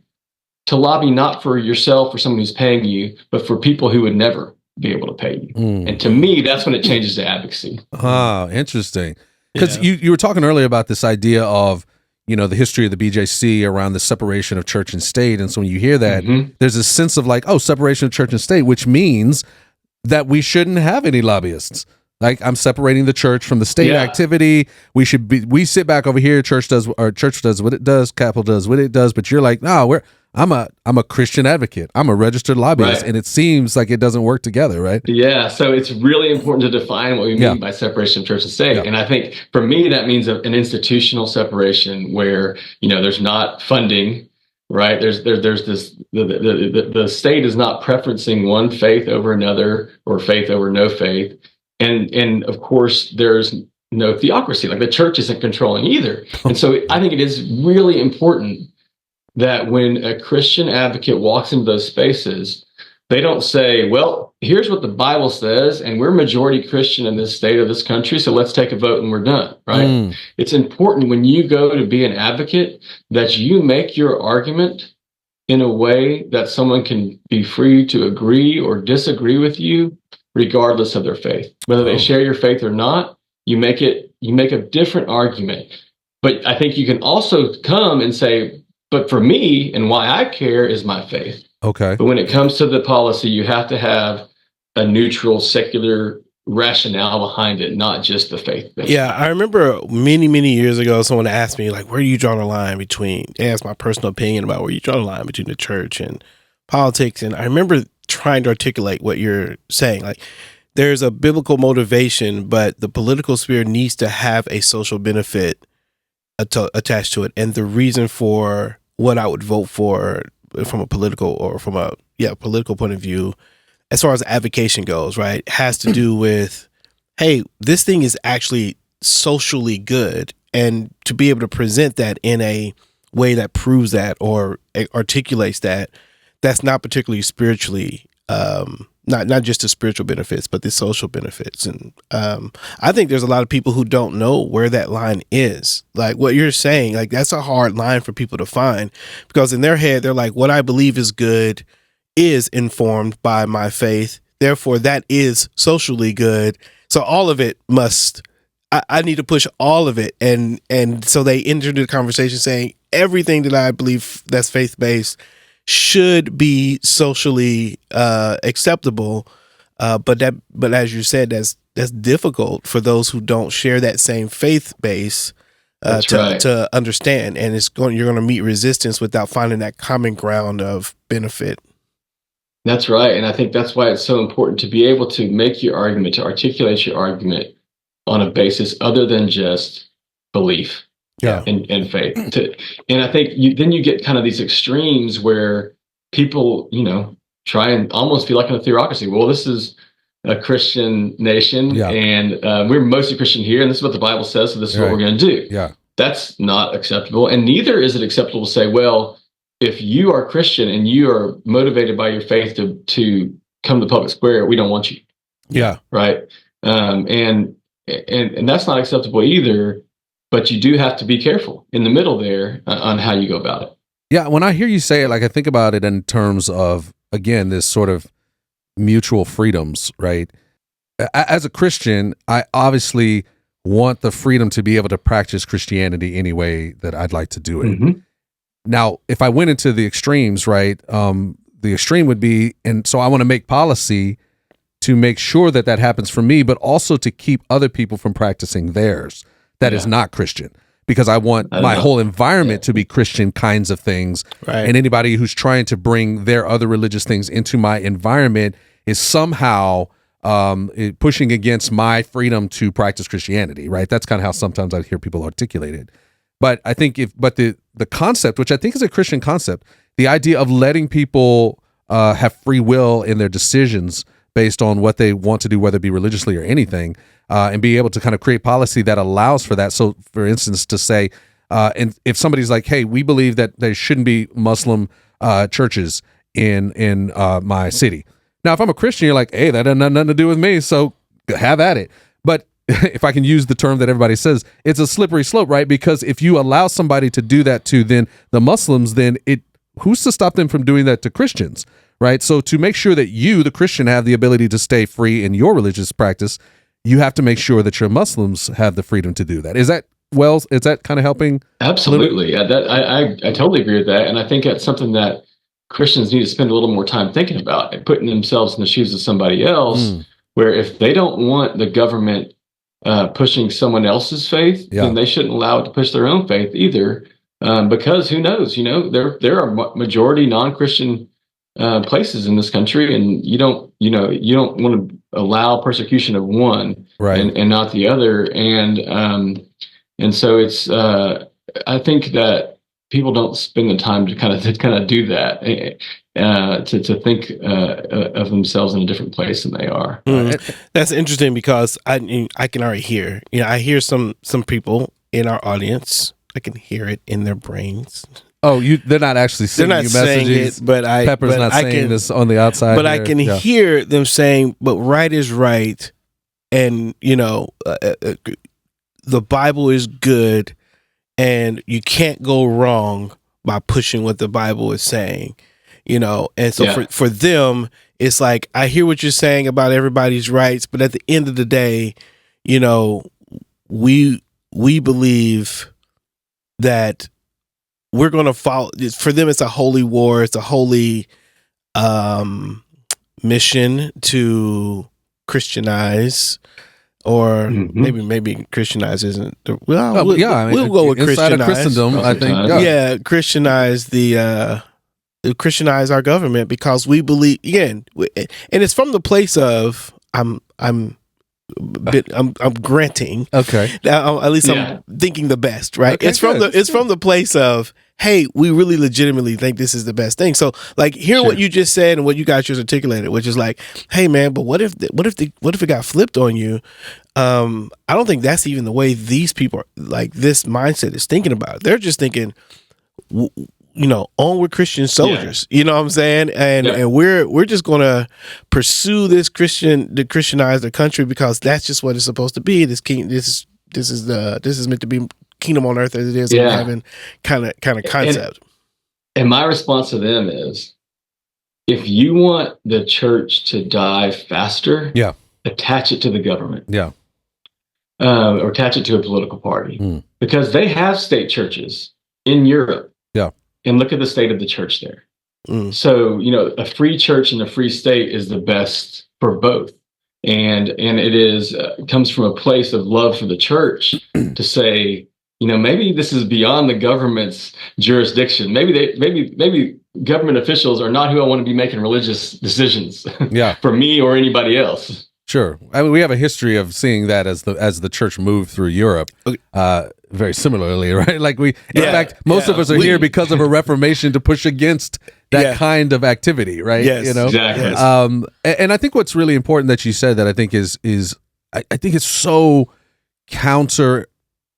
to lobby not for yourself or someone who's paying you, but for people who would never be able to pay you. And to me, that's when it changes to advocacy. Oh, interesting. Because you were talking earlier about this idea of, the history of the BJC around the separation of church and state. And so when you hear that, there's a sense of like, separation of church and state, which means that we shouldn't have any lobbyists. Like, I'm separating the church from the state activity. We sit back over here. Church does what it does. Capitol does what it does. But you're like, no, I'm a Christian advocate. I'm a registered lobbyist, and it seems like it doesn't work together, right? Yeah. So it's really important to define what we mean by separation of church and state. And I think for me, that means an institutional separation where there's not funding. Right. There's this the state is not preferencing one faith over another or faith over no faith. And of course, there's no theocracy. Like the church isn't controlling either. And so I think it is really important that when a Christian advocate walks into those spaces, they don't say, well, here's what the Bible says, and we're majority Christian in this state of this country, so let's take a vote and we're done, right? It's important when you go to be an advocate that you make your argument in a way that someone can be free to agree or disagree with you, regardless of their faith. Whether they share your faith or not, you make a different argument. But I think you can also come and say, but for me and why I care is my faith. Okay. But when it comes to the policy, you have to have a neutral, secular rationale behind it, not just the faith thing. Yeah, I remember many, many years ago, someone asked me, like, where do you draw the line between, they asked my personal opinion about where you draw the line between the church and politics. And I remember trying to articulate what you're saying. Like, there's a biblical motivation, but the political sphere needs to have a social benefit attached to it. And the reason for what I would vote for from a political or from a political point of view, as far as advocation goes, right, has to do with, hey, this thing is actually socially good, and to be able to present that in a way that proves that or articulates that, that's not particularly spiritually, not just the spiritual benefits, but the social benefits. And I think there's a lot of people who don't know where that line is. Like what you're saying, like that's a hard line for people to find, because in their head, they're like, what I believe is good is informed by my faith. Therefore, that is socially good. So all of it must, I need to push all of it. And so they entered the conversation saying everything that I believe that's faith-based should be socially acceptable, but as you said, that's difficult for those who don't share that same faith base to understand, and you're going to meet resistance without finding that common ground of benefit. That's right, and I think that's why it's so important to be able to make your argument, to articulate your argument on a basis other than just belief. And faith. And I think then you get kind of these extremes where people, try and almost feel like in a theocracy. Well, this is a Christian nation, and we're mostly Christian here, and this is what the Bible says, so this is what we're going to do. Yeah. That's not acceptable. And neither is it acceptable to say, well, if you are Christian and you are motivated by your faith to come to the public square, we don't want you. Yeah. Right. And that's not acceptable either. But you do have to be careful in the middle there on how you go about it. Yeah, when I hear you say it, like I think about it in terms of, again, this sort of mutual freedoms, right? as a Christian, I obviously want the freedom to be able to practice Christianity any way that I'd like to do it. Mm-hmm. Now, if I went into the extremes, right, the extreme would be, and so I want to make policy to make sure that that happens for me, but also to keep other people from practicing theirs that is not Christian, because I want my whole environment to be Christian kinds of things. Right. And anybody who's trying to bring their other religious things into my environment is somehow pushing against my freedom to practice Christianity, right? That's kind of how sometimes I hear people articulate it. But I think the concept, which I think is a Christian concept, the idea of letting people have free will in their decisions based on what they want to do, whether it be religiously or anything, and be able to kind of create policy that allows for that. So, for instance, to say, and if somebody's like, hey, we believe that there shouldn't be Muslim churches in my city. Now, if I'm a Christian, you're like, hey, that has nothing to do with me, so have at it. But if I can use the term that everybody says, it's a slippery slope, right? Because if you allow somebody to do that to then the Muslims, then who's to stop them from doing that to Christians, right? So to make sure that you, the Christian, have the ability to stay free in your religious practice, you have to make sure that your Muslims have the freedom to do that. Is that kind of helping? Absolutely. Yeah, I totally agree with that. And I think that's something that Christians need to spend a little more time thinking about and putting themselves in the shoes of somebody else, where if they don't want the government pushing someone else's faith, then they shouldn't allow it to push their own faith either. Because who knows, there are majority non-Christian places in this country, and you don't want to allow persecution of one and not the other. And so it's, I think that people don't spend the time to kind of do that, to think of themselves in a different place than they are. That's interesting, because I can already hear. I hear some people in our audience. I can hear it in their brains. Oh, they're not actually sending you messages. But Pepper's not saying this on the outside. But I can hear them saying, "But right is right, and the Bible is good." And you can't go wrong by pushing what the Bible is saying, And so for them, it's like, I hear what you're saying about everybody's rights, but at the end of the day, we believe that we're going to follow. For them, it's a holy war. It's a holy mission to Christianize. Or maybe Christianize isn't we'll go with inside Christianize. Of Christendom, I think. Christianize our government, because we believe, again, and it's from the place of I'm granting. Okay. At least I'm thinking the best, right? Okay, it's from the place of, hey, we really legitimately think this is the best thing. So, like, hearing what you just said and what you guys just articulated, which is like, hey, man, but what if it got flipped on you? I don't think that's even the way these people, like, this mindset is thinking about it. They're just thinking, onward Christian soldiers. You know what I'm saying? And we're just gonna pursue to Christianize the country, because that's just what it's supposed to be. This is meant to be kingdom on earth as it is in heaven kind of concept. And my response to them is, if you want the church to die faster, attach it to the government. Or attach it to a political party. Because they have state churches in Europe. And look at the state of the church there. So, a free church and a free state is the best for both. And it comes from a place of love for the church to say, maybe this is beyond the government's jurisdiction. Maybe government officials are not who I want to be making religious decisions for me or anybody else. Sure. I mean, we have a history of seeing that as the church moved through Europe, very similarly, right? Like in fact, most of us are here because of a Reformation to push against that kind of activity, right? Yes, exactly. And I think what's really important that you said that I think is I think it's so counter.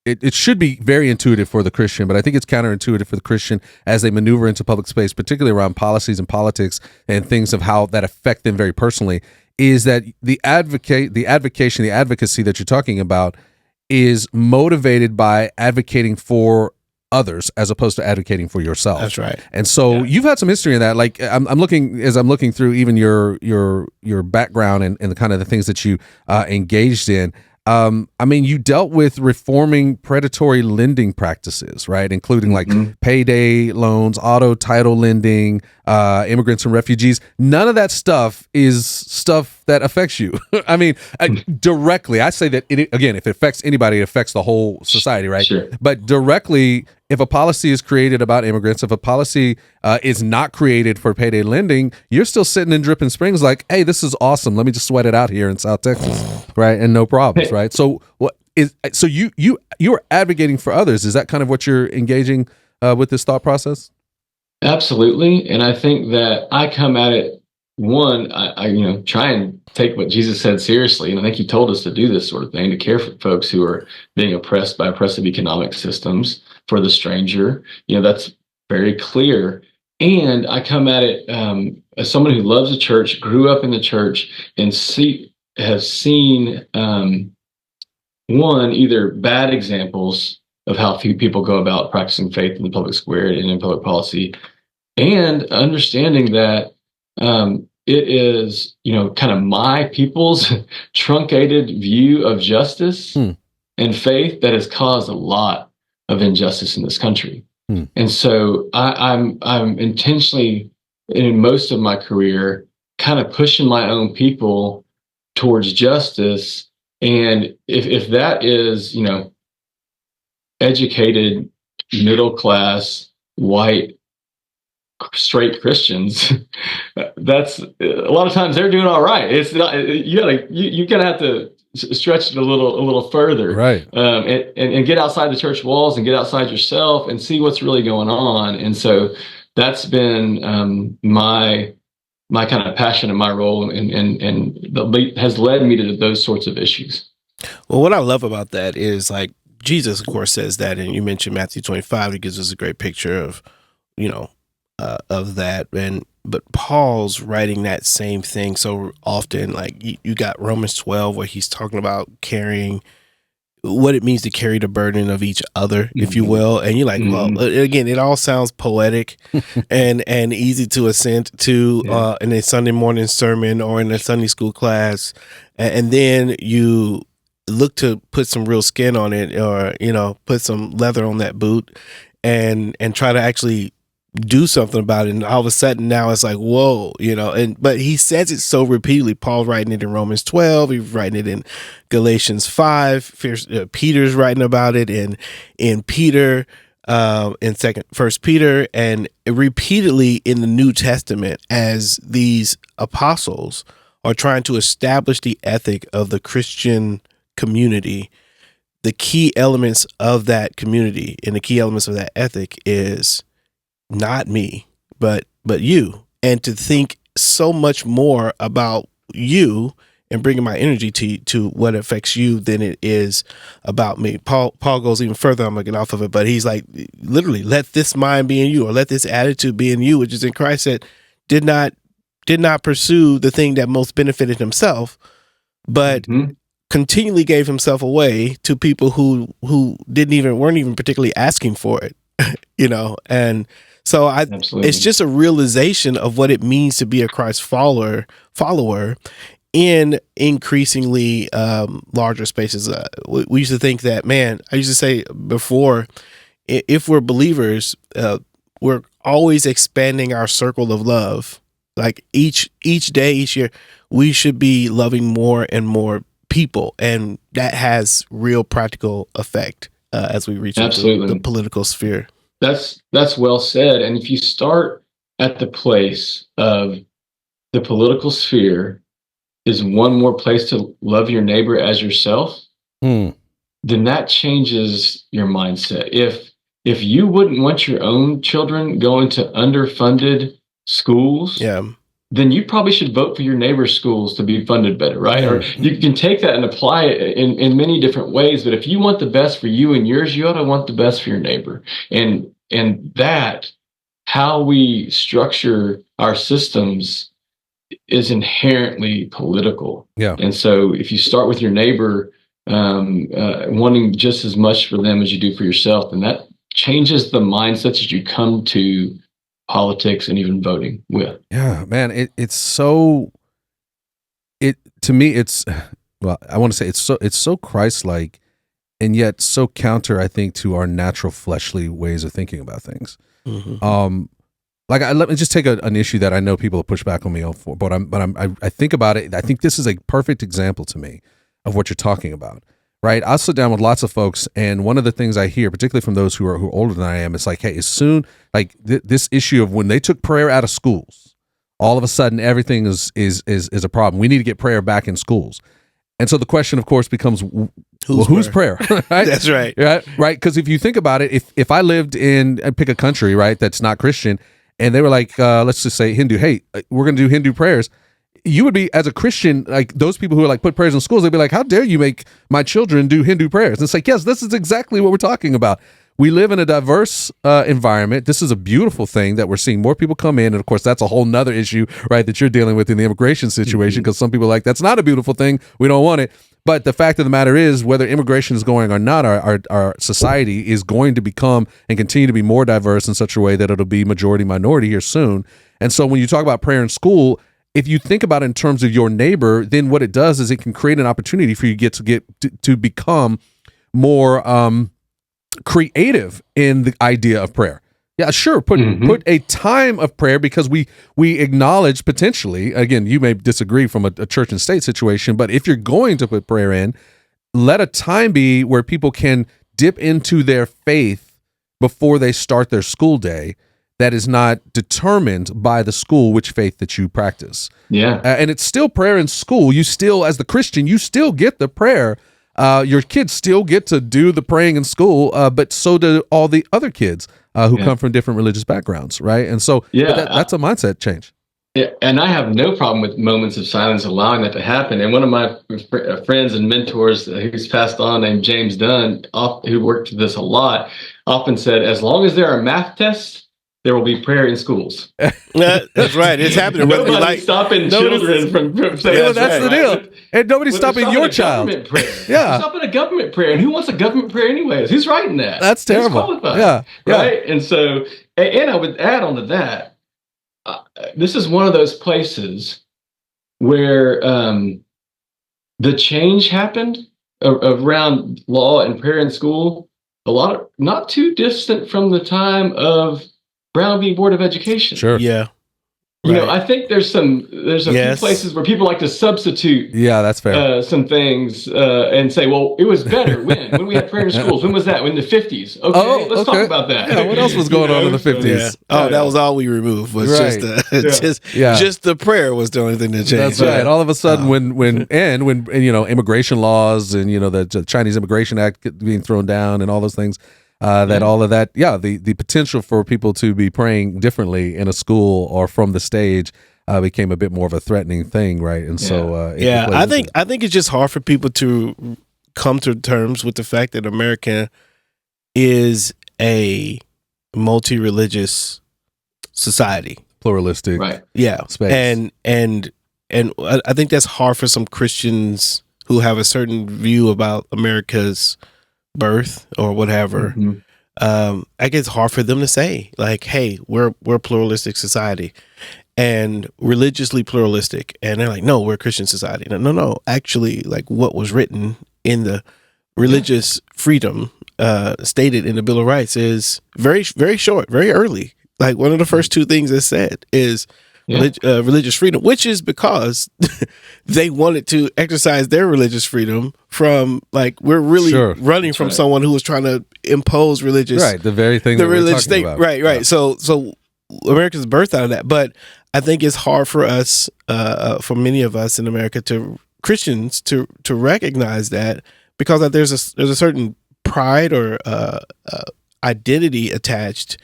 It should be very intuitive for the Christian, but I think it's counterintuitive for the Christian as they maneuver into public space, particularly around policies and politics and things of how that affect them very personally. Is that the advocacy that you're talking about is motivated by advocating for others as opposed to advocating for yourself. That's right. And so you've had some history in that. Like I'm looking through even your background and the kind of the things that you engaged in. I mean, you dealt with reforming predatory lending practices, right? Including like payday loans, auto title lending, immigrants and refugees. None of that stuff is stuff that affects you. I mean, directly, I say that, again, if it affects anybody, it affects the whole society, right? Sure. But directly, if a policy is created about immigrants, if a policy is not created for payday lending, you're still sitting in Dripping Springs like, hey, this is awesome. Let me just sweat it out here in South Texas, right? And no problems, right? So you're advocating for others. Is that kind of what you're engaging with this thought process? Absolutely. And I think that I come at it, one, I try and take what Jesus said seriously. And I think he told us to do this sort of thing, to care for folks who are being oppressed by oppressive economic systems, for the stranger. That's very clear. And I come at it as someone who loves the church, grew up in the church, and has seen, one, either bad examples of how few people go about practicing faith in the public square and in public policy, and understanding that it is, kind of my people's truncated view of justice and faith that has caused a lot of injustice in this country. And so I'm intentionally, in most of my career, kind of pushing my own people towards justice. And if that is, educated, middle class, white, straight Christians, that's a lot of times they're doing all right. It's not, you kind of have to stretch it a little further, right? And get outside the church walls and get outside yourself and see what's really going on. And so that's been my kind of passion and my role, and has led me to those sorts of issues. Well, what I love about that is, like, Jesus, of course, says that, and you mentioned Matthew 25. It gives us a great picture of, of that. But Paul's writing that same thing so often. Like you got Romans 12, where he's talking about carrying what it means to carry the burden of each other, if you will. And you're like, well, again, it all sounds poetic and easy to assent to in a Sunday morning sermon or in a Sunday school class. And then you look to put some real skin on it, or, put some leather on that boot and try to actually do something about it, and all of a sudden now it's like, whoa, but he says it so repeatedly. Paul's writing it in Romans 12, he's writing it in Galatians 5, Peter's writing about it in Peter, in First Peter, and repeatedly in the New Testament, as these apostles are trying to establish the ethic of the Christian community. The key elements of that community and the key elements of that ethic is not me, but you, and to think so much more about you and bringing my energy to what affects you than it is about me. Paul goes even further. I'm gonna get off of it, but he's like, literally, let this mind be in you, or let this attitude be in you, which is in Christ, that did not pursue the thing that most benefited himself, but continually gave himself away to people who weren't even particularly asking for it, and so it's just a realization of what it means to be a Christ follower in increasingly larger spaces. We used to think that, I used to say before, if we're believers, we're always expanding our circle of love. Like each day, each year, we should be loving more and more people, and that has real practical effect as we reach into the political sphere. That's well said. And if you start at the place of the political sphere is one more place to love your neighbor as yourself, then that changes your mindset. If you wouldn't want your own children going to underfunded schools, then you probably should vote for your neighbor's schools to be funded better, right? Or you can take that and apply it in many different ways. But if you want the best for you and yours, you ought to want the best for your neighbor. And that, how we structure our systems, is inherently political. Yeah. And so if you start with your neighbor, wanting just as much for them as you do for yourself, then changes the mindset that you come to politics and even voting with. Yeah, man, to me it's, well, I want to say it's so Christ-like, and yet so counter, I think, to our natural fleshly ways of thinking about things. Mm-hmm. Let me just take an issue that I know people have pushed back on me for, but I think about it. I think this is a perfect example to me of what you're talking about, right? I'll sit down with lots of folks, and one of the things I hear, particularly from those who are older than I am, it's like, hey, as soon this issue of when they took prayer out of schools, all of a sudden everything is a problem. We need to get prayer back in schools. And so the question, of course, becomes, whose prayer? Right? That's right. Right. Because if you think about it, if I lived in, pick a country, right, that's not Christian, and they were like, let's just say Hindu, hey, we're going to do Hindu prayers. You would be, as a Christian, like those people who are like put prayers in schools, they'd be like, how dare you make my children do Hindu prayers? And it's like, yes, this is exactly what we're talking about. We live in a diverse environment. This is a beautiful thing that we're seeing more people come in. And of course, that's a whole nother issue, right, that you're dealing with in the immigration situation, because some people are like, that's not a beautiful thing. We don't want it. But the fact of the matter is, whether immigration is going or not, our society is going to become and continue to be more diverse in such a way that it'll be majority minority here soon. And so when you talk about prayer in school, if you think about it in terms of your neighbor, then what it does is it can create an opportunity for you to become more creative in the idea of prayer. Yeah, sure. Put a time of prayer, because we acknowledge potentially, again, you may disagree from a church and state situation, but if you're going to put prayer in, let a time be where people can dip into their faith before they start their school day that is not determined by the school which faith that you practice. Yeah. And it's still prayer in school. You still, as the Christian, you still get the prayer. Your kids still get to do the praying in school, but so do all the other kids who come from different religious backgrounds, right? And so that's a mindset change. Yeah, and I have no problem with moments of silence, allowing that to happen. And one of my friends and mentors who's passed on, named James Dunn, who worked this a lot, often said, as long as there are math tests, there will be prayer in schools. That's right. It's happening. Nobody's stopping children from saying that's the deal. And nobody's stopping your child. Prayer. Yeah. Stopping a government prayer. And who wants a government prayer anyways? Who's writing that? That's terrible. Yeah. Right? And so, and I would add on to that, this is one of those places where the change happened around law and prayer in school, not too distant from the time of Brown v. Board of Education. Sure. Yeah. You know, I think there's a few places where people like to substitute that's fair. Some things and say, well, it was better when we had prayer in schools. When was that? In the 50s. Okay, let's talk about that. Yeah, what else was going on in the 50s? Yeah. Oh, that was all we removed was just the prayer was the only thing that changed. That's right. All of a sudden when immigration laws and the Chinese Immigration Act being thrown down and all those things, the potential for people to be praying differently in a school or from the stage became a bit more of a threatening thing, right? And so, I think it's just hard for people to come to terms with the fact that America is a multi-religious society, pluralistic, right? Yeah, space. And I think that's hard for some Christians who have a certain view about America's birth or whatever. I guess it's hard for them to say, like, hey, we're a pluralistic society and religiously pluralistic, and they're like, no, we're a Christian society. No, actually, like what was written in the religious freedom stated in the Bill of Rights is very, very short, very early. Like one of the first two things it said is religious freedom, which is because they wanted to exercise their religious freedom from, like, we're really running from someone who was trying to impose religious, the very thing that religious state about. Right. Yeah. So America's birthed out of that, but I think it's hard for us, for many of us in America, Christians to recognize that, because there's a certain pride or identity attached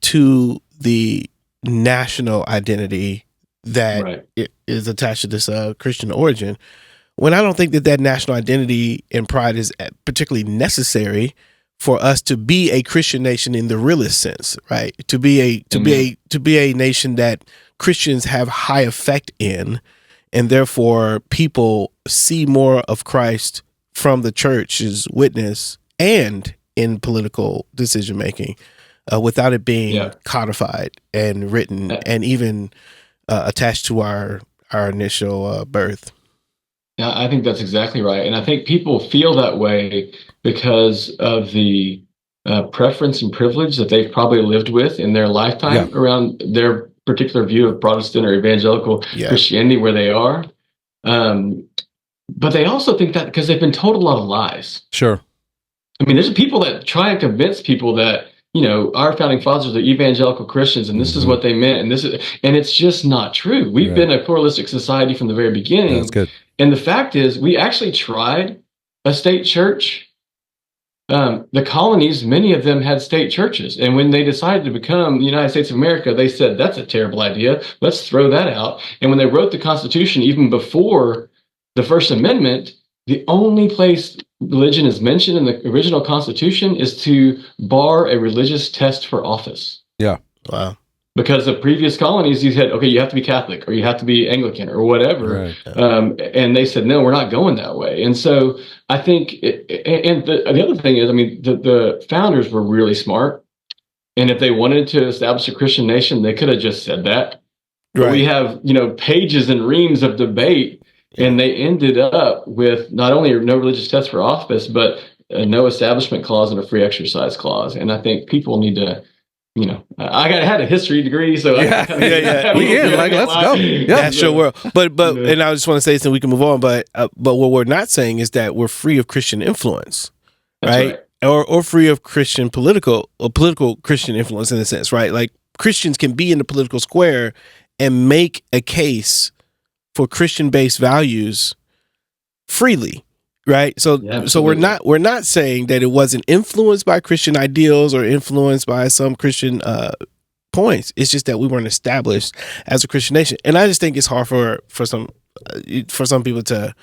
to the national identity that is attached to this Christian origin, when I don't think that national identity and pride is particularly necessary for us to be a Christian nation in the realest sense, right? To be a nation that Christians have high effect in, and therefore people see more of Christ from the church's witness and in political decision making without it being codified and written and even attached to our initial birth. Yeah, I think that's exactly right. And I think people feel that way because of the preference and privilege that they've probably lived with in their lifetime around their particular view of Protestant or evangelical Christianity where they are. But they also think that because they've been told a lot of lies. Sure. I mean, there's people that try and convince people that, our founding fathers are evangelical Christians and this is what they meant. And it's just not true. We've been a pluralistic society from the very beginning. That's good. And the fact is, we actually tried a state church. The colonies, many of them had state churches. And when they decided to become the United States of America, they said, that's a terrible idea. Let's throw that out. And when they wrote the Constitution, even before the First Amendment, the only place religion is mentioned in the original Constitution is to bar a religious test for office. Yeah. Wow. Because the previous colonies, you said, okay, you have to be Catholic or you have to be Anglican or whatever. Right. And they said, no, we're not going that way. And so I think, the other thing is, I mean, the founders were really smart. And if they wanted to establish a Christian nation, they could have just said that. Right. But we have, pages and reams of debate, and they ended up with not only no religious test for office, but a no establishment clause and a free exercise clause. And I think people need to, I had a history degree, so let's go. That's your world. But and I just want to say so we can move on. But what we're not saying is that we're free of Christian influence, right? Or free of Christian political Christian influence in a sense, right? Like Christians can be in the political square and make a case for Christian-based values freely. Right. So we're not saying that it wasn't influenced by Christian ideals or influenced by some Christian points. It's just that we weren't established as a Christian nation. And I just think it's hard for some people to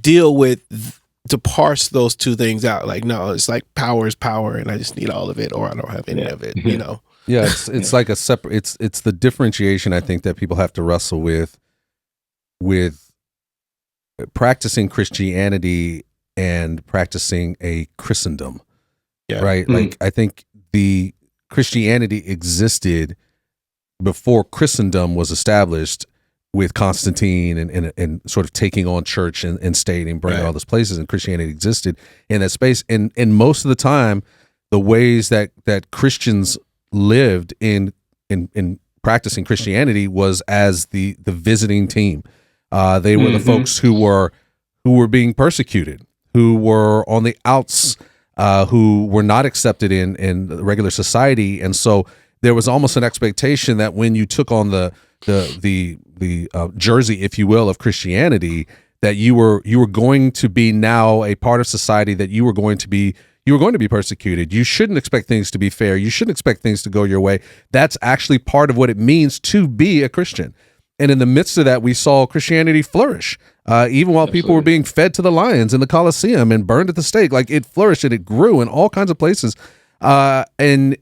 deal with, to parse those two things out. Like, no, it's like power is power and I just need all of it or I don't have any of it, Yeah, it's like a separate it's the differentiation I think that people have to wrestle with practicing Christianity and practicing a Christendom, right? Mm-hmm. Like I think the Christianity existed before Christendom was established with Constantine and sort of taking on church and state and bringing all those places, and Christianity existed in that space. And most of the time, the ways that Christians lived in practicing Christianity was as the visiting team. They were the folks who were being persecuted, who were on the outs, who were not accepted in regular society, and so there was almost an expectation that when you took on the jersey, if you will, of Christianity, that you were going to be now a part of society, that you were going to be persecuted. You shouldn't expect things to be fair. You shouldn't expect things to go your way. That's actually part of what it means to be a Christian. And in the midst of that, we saw Christianity flourish, even while people were being fed to the lions in the Colosseum and burned at the stake. Like it flourished and it grew in all kinds of places. And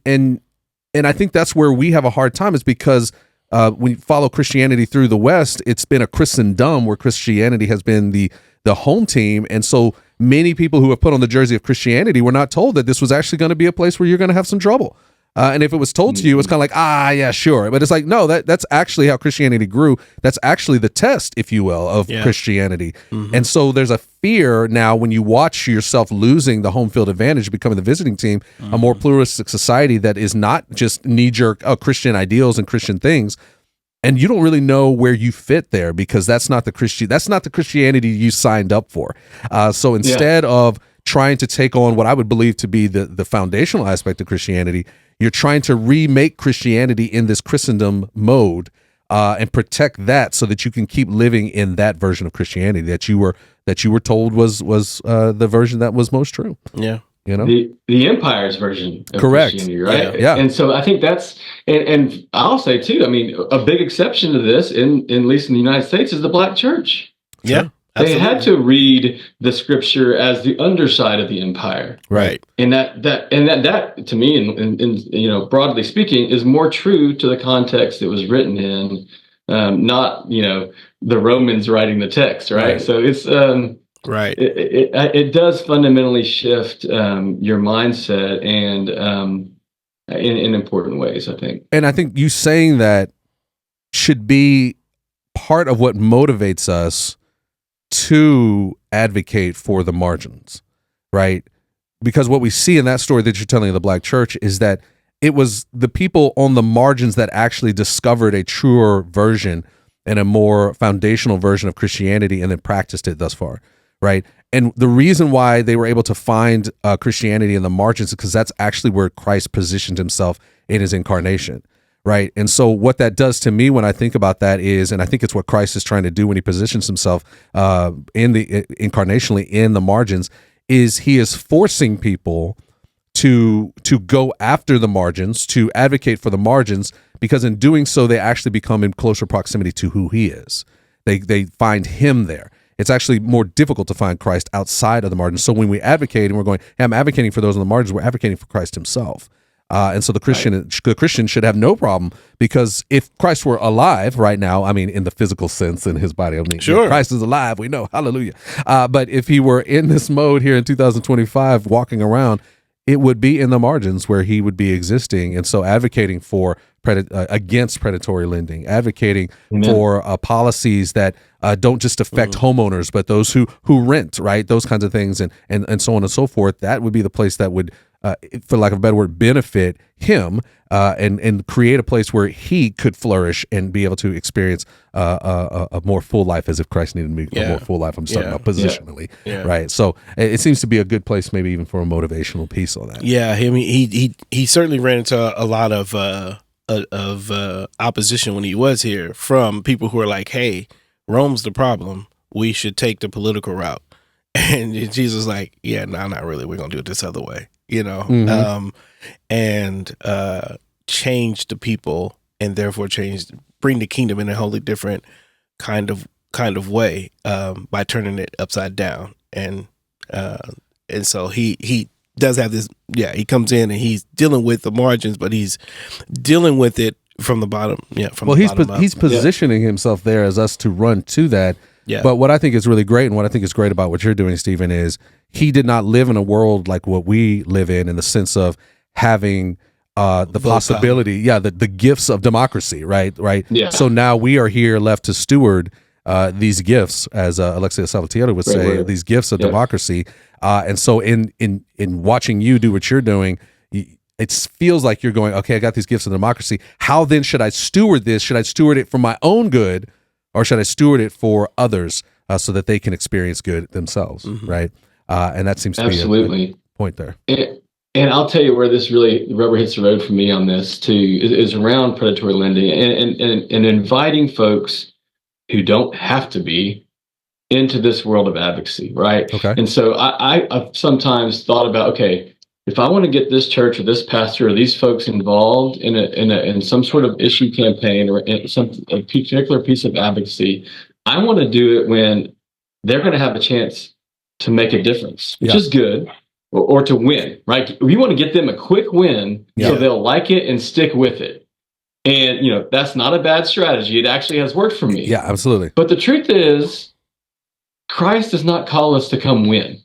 I think that's where we have a hard time, is because when you follow Christianity through the West, it's been a Christendom where Christianity has been the home team. And so many people who have put on the jersey of Christianity were not told that this was actually going to be a place where you're going to have some trouble. And if it was told to you, it's kind of like, yeah, sure. But it's like, no, that's actually how Christianity grew. That's actually the test, if you will, of Christianity. Mm-hmm. And so there's a fear now when you watch yourself losing the home field advantage, becoming the visiting team, a more pluralistic society that is not just knee-jerk Christian ideals and Christian things. And you don't really know where you fit there, because that's not the Christianity you signed up for. So instead of trying to take on what I would believe to be the foundational aspect of Christianity, you're trying to remake Christianity in this Christendom mode and protect that so that you can keep living in that version of Christianity that you were told was the version that was most true. Yeah. The empire's version of Christianity, right? Yeah. And so I think that's, and I'll say too, I mean, a big exception to this, at least in the United States, is the Black church. Yeah. Absolutely. They had to read the scripture as the underside of the empire, right? And that to me, and broadly speaking, is more true to the context it was written in, not the Romans writing the text, right? So it's Right. It does fundamentally shift your mindset and in important ways, I think. And I think you saying that should be part of what motivates us to advocate for the margins, right? Because what we see in that story that you're telling of the Black church is that it was the people on the margins that actually discovered a truer version and a more foundational version of Christianity and then practiced it thus far, right? And the reason why they were able to find Christianity in the margins is because that's actually where Christ positioned himself in his incarnation, right? And so what that does to me when I think about that is, and I think it's what Christ is trying to do when he positions himself incarnationally in the margins, is he is forcing people to go after the margins, to advocate for the margins, because in doing so, they actually become in closer proximity to who he is. They find him there. It's actually more difficult to find Christ outside of the margins. So when we advocate and we're going, hey, I'm advocating for those on the margins, we're advocating for Christ himself. And so the Christian should have no problem, because if Christ were alive right now, I mean, in the physical sense, in his body, I mean, sure, Christ is alive, we know, hallelujah. But if he were in this mode here in 2025, walking around, it would be in the margins where he would be existing. And so advocating for against predatory lending, advocating for policies that don't just affect homeowners, but those who rent, right? Those kinds of things, and so on and so forth. That would be the place that would, for lack of a better word, benefit him and create a place where he could flourish and be able to experience a more full life, as if Christ needed to be a more full life. I'm talking about positionally, right? So it seems to be a good place, maybe even for a motivational piece on that. Yeah, I mean, he certainly ran into a lot of opposition when he was here from people who are like, "Hey, Rome's the problem. We should take the political route." And Jesus was like, "Yeah, no, not really. We're gonna do it this other way." You know, and change the people, and therefore bring the kingdom in a wholly different kind of way by turning it upside down. And so he does have this. Yeah, he comes in and he's dealing with the margins, but he's dealing with it from the bottom. Yeah, from the bottom up. He's positioning himself there as us to run to that. Yeah. But what I think is really great, and what I think is great about what you're doing, Stephen, is he did not live in a world like what we live in the sense of having the possibility, the gifts of democracy, right? Yeah. So now we are here left to steward these gifts, as Alexia Salvatierra would say, these gifts of democracy. And so in watching you do what you're doing, it feels like you're going, okay, I got these gifts of democracy. How then should I steward this? Should I steward it for my own good, or should I steward it for others so that they can experience good themselves, right? And that seems to be a good point there. And I'll tell you where this really rubber hits the road for me on this too is around predatory lending and inviting folks who don't have to be into this world of advocacy, right? Okay. And so I've sometimes thought about, okay, if I want to get this church or this pastor or these folks involved in some sort of issue campaign or in a particular piece of advocacy, I want to do it when they're going to have a chance to make a difference, which is good, or to win, right? We want to get them a quick win so they'll like it and stick with it. And, that's not a bad strategy. It actually has worked for me. Yeah, absolutely. But the truth is, Christ does not call us to come win.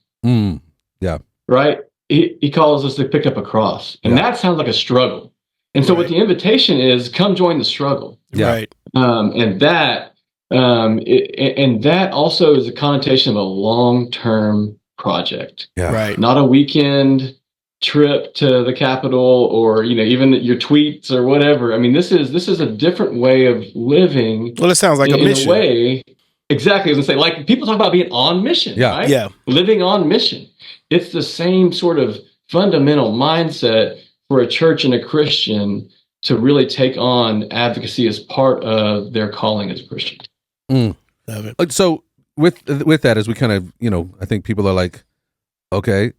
Yeah. Right? He calls us to pick up a cross. And that sounds like a struggle. And so what the invitation is, come join the struggle. Yeah. Right. And that also is a connotation of a long-term project. Yeah. Right. Not a weekend trip to the Capitol or, even your tweets or whatever. I mean, this is a different way of living. Well, it sounds like a mission. In a way, exactly. I was going to say, like, people talk about being on mission, right? Yeah. Living on mission. It's the same sort of fundamental mindset for a church and a Christian to really take on advocacy as part of their calling as a Christian. So with that, as we kind of, I think people are like, okay,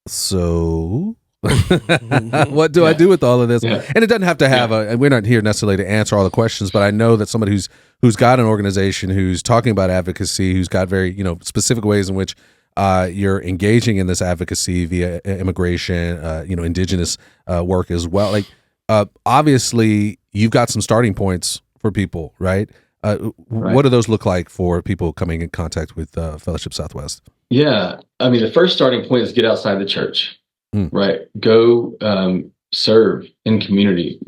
so what do I do with all of this? Yeah. And it doesn't have to have and we're not here necessarily to answer all the questions, but I know that somebody who's got an organization who's talking about advocacy, who's got very, specific ways in which you're engaging in this advocacy via immigration, indigenous work as well. Like, obviously you've got some starting points for people, right? What do those look like for people coming in contact with Fellowship Southwest? Yeah. I mean, the first starting point is get outside the church, right? Go serve in community,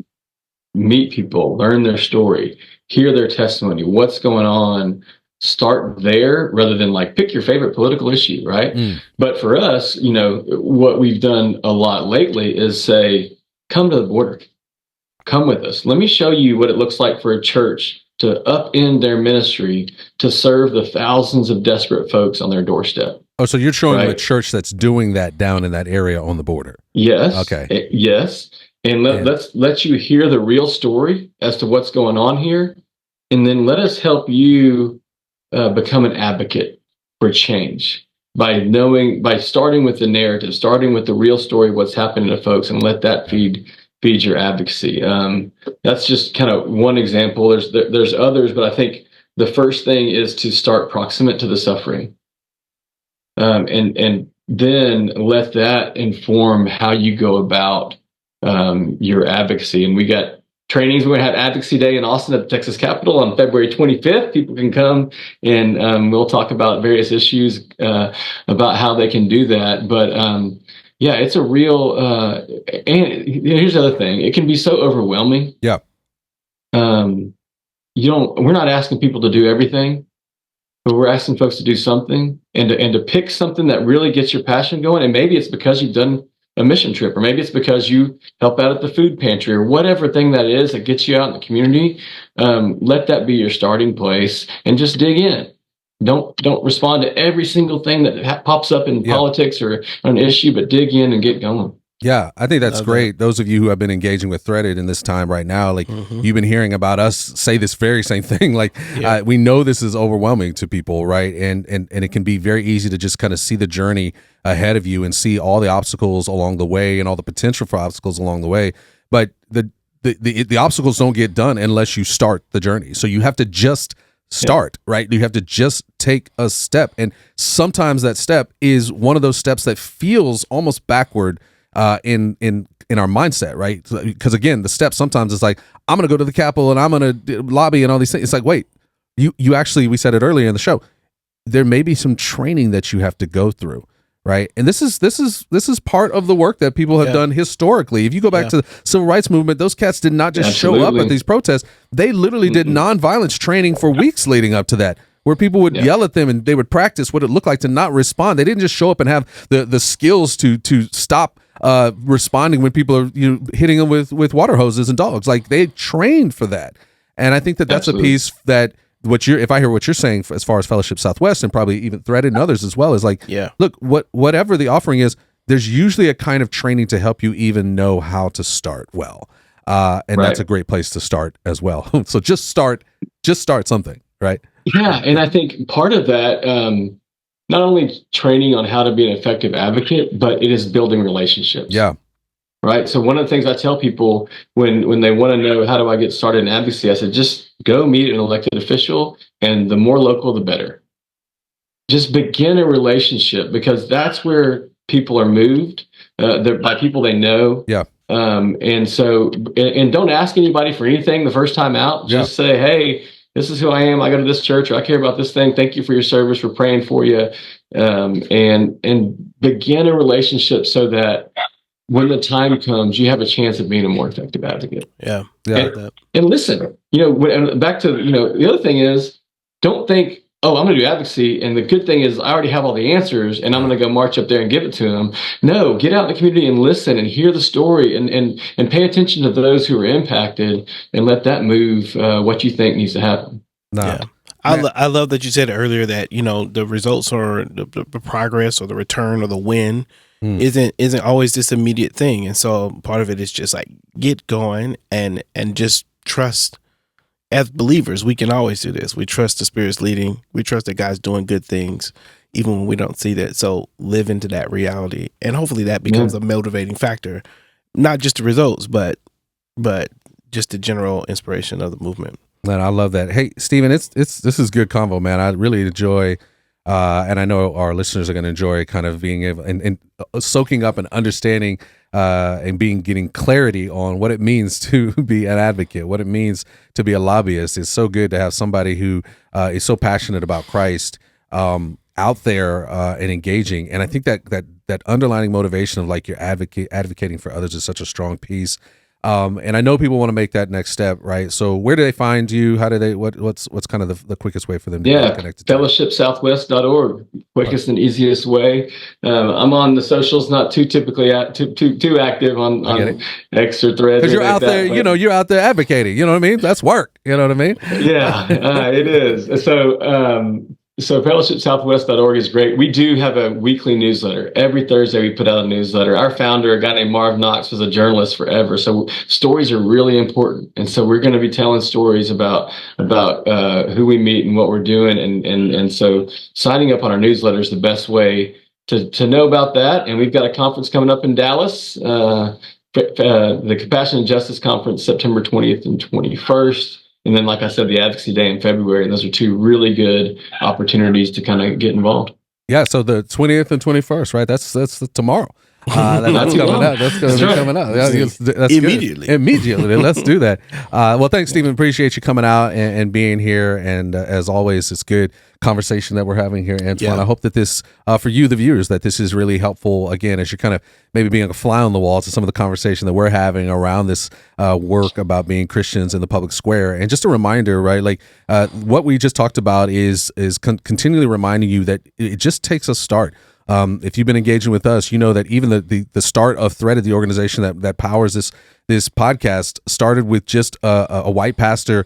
meet people, learn their story, hear their testimony, what's going on. Start there rather than like pick your favorite political issue, right? But for us, what we've done a lot lately is say, come to the border, come with us. Let me show you what it looks like for a church to upend their ministry to serve the thousands of desperate folks on their doorstep. Oh, so you're showing them a church that's doing that down in that area on the border. Yes. Okay. Yes. And let's let you hear the real story as to what's going on here. And then let us help you become an advocate for change by starting with the narrative, starting with the real story, what's happening to folks, and let that feed your advocacy. That's just kind of one example. There's others, but I think the first thing is to start proximate to the suffering, and then let that inform how you go about your advocacy. And we got trainings. We're going to have Advocacy Day in Austin at the Texas Capitol on February 25th. People can come and we'll talk about various issues about how they can do that. But yeah, it's a real, and here's the other thing. It can be so overwhelming. Yeah. We're not asking people to do everything, but we're asking folks to do something and to pick something that really gets your passion going. And maybe it's because you've done a mission trip, or maybe it's because you help out at the food pantry, or whatever thing that is that gets you out in the community. Let that be your starting place and just dig in. Don't respond to every single thing that pops up in politics or an issue, but dig in and get going. Yeah, I think that's great. Those of you who have been engaging with Threaded in this time right now, like you've been hearing about us say this very same thing. Like we know this is overwhelming to people, right? And it can be very easy to just kind of see the journey ahead of you and see all the obstacles along the way and all the potential for obstacles along the way. But the obstacles don't get done unless you start the journey. So you have to just start, right? You have to just take a step. And sometimes that step is one of those steps that feels almost backward in our mindset, right? Because again, the step sometimes is like, I'm going to go to the Capitol and I'm going to lobby and all these things. It's like, wait, you actually, we said it earlier in the show, there may be some training that you have to go through, right? And this is part of the work that people have done historically. If you go back to the civil rights movement, those cats did not just show up at these protests. They literally did nonviolence training for weeks leading up to that, where people would yell at them and they would practice what it looked like to not respond. They didn't just show up and have the skills to stop responding when people are hitting them with water hoses and dogs. Like they trained for that. And I think that's a piece that if I hear what you're saying as far as Fellowship Southwest and probably even Threaded and others as well, is like, look, whatever the offering is, there's usually a kind of training to help you even know how to start well. And that's a great place to start as well. So just start something, right? Yeah. And I think part of that, not only training on how to be an effective advocate, but it is building relationships. Yeah. Right. So one of the things I tell people when they want to know, how do I get started in advocacy? I said, just go meet an elected official, and the more local, the better. Just begin a relationship, because that's where people are moved by people they know. Yeah. And so don't ask anybody for anything the first time out. Just say, hey, this is who I am. I go to this church, or I care about this thing. Thank you for your service. We're praying for you. And begin a relationship so that when the time comes, you have a chance of being a more effective advocate. Yeah. And listen, back to, the other thing is, don't think, oh, I'm going to do advocacy, and the good thing is I already have all the answers, and I'm going to go march up there and give it to them. No, get out in the community and listen and hear the story and pay attention to those who are impacted, and let that move what you think needs to happen. Yeah. I love that you said earlier that, the results or the progress or the return or the win isn't always this immediate thing. And so part of it is just like, get going and just trust. As believers, we can always do this. We trust the Spirit's leading. We trust that God's doing good things, even when we don't see that. So live into that reality. And hopefully that becomes a motivating factor, not just the results, but just the general inspiration of the movement. Man, I love that. Hey, Stephen, this is good convo, man. I really enjoy And I know our listeners are going to enjoy kind of being able and soaking up and understanding and getting clarity on what it means to be an advocate, what it means to be a lobbyist. It's so good to have somebody who is so passionate about Christ out there and engaging. And I think that underlying motivation of like you're advocating for others is such a strong piece. And I know people want to make that next step, right? So where do they find you? How do they, what's kind of the quickest way for them to get connected? fellowshipsouthwest.org, quickest and easiest way. I'm on the socials, not too typically too active on extra threads. Because you're out there, you're out there advocating, you know what I mean? That's work, you know what I mean? Yeah, it is. So fellowshipsouthwest.org is great. We do have a weekly newsletter. Every Thursday we put out a newsletter. Our founder, a guy named Marv Knox, was a journalist forever. So stories are really important. And so we're going to be telling stories about who we meet and what we're doing. And so signing up on our newsletter is the best way to know about that. And we've got a conference coming up in Dallas, the Compassion and Justice Conference, September 20th and 21st. And then, like I said, the Advocacy Day in February. And those are two really good opportunities to kind of get involved. Yeah, so the 20th and 21st, right? That's tomorrow. That's coming out. That's going to be coming out. That's immediately. Good. Immediately. Let's do that. Well, thanks, Stephen. Appreciate you coming out and being here. And as always, it's good conversation that we're having here, Antwuan. Yeah. I hope that this, for you, the viewers, that this is really helpful, again, as you're kind of maybe being a fly on the wall to some of the conversation that we're having around this work about being Christians in the public square. And just a reminder, right, like what we just talked about is continually reminding you that it just takes a start. If you've been engaging with us, you know that even the start of Threaded, the organization that powers this podcast, started with just a white pastor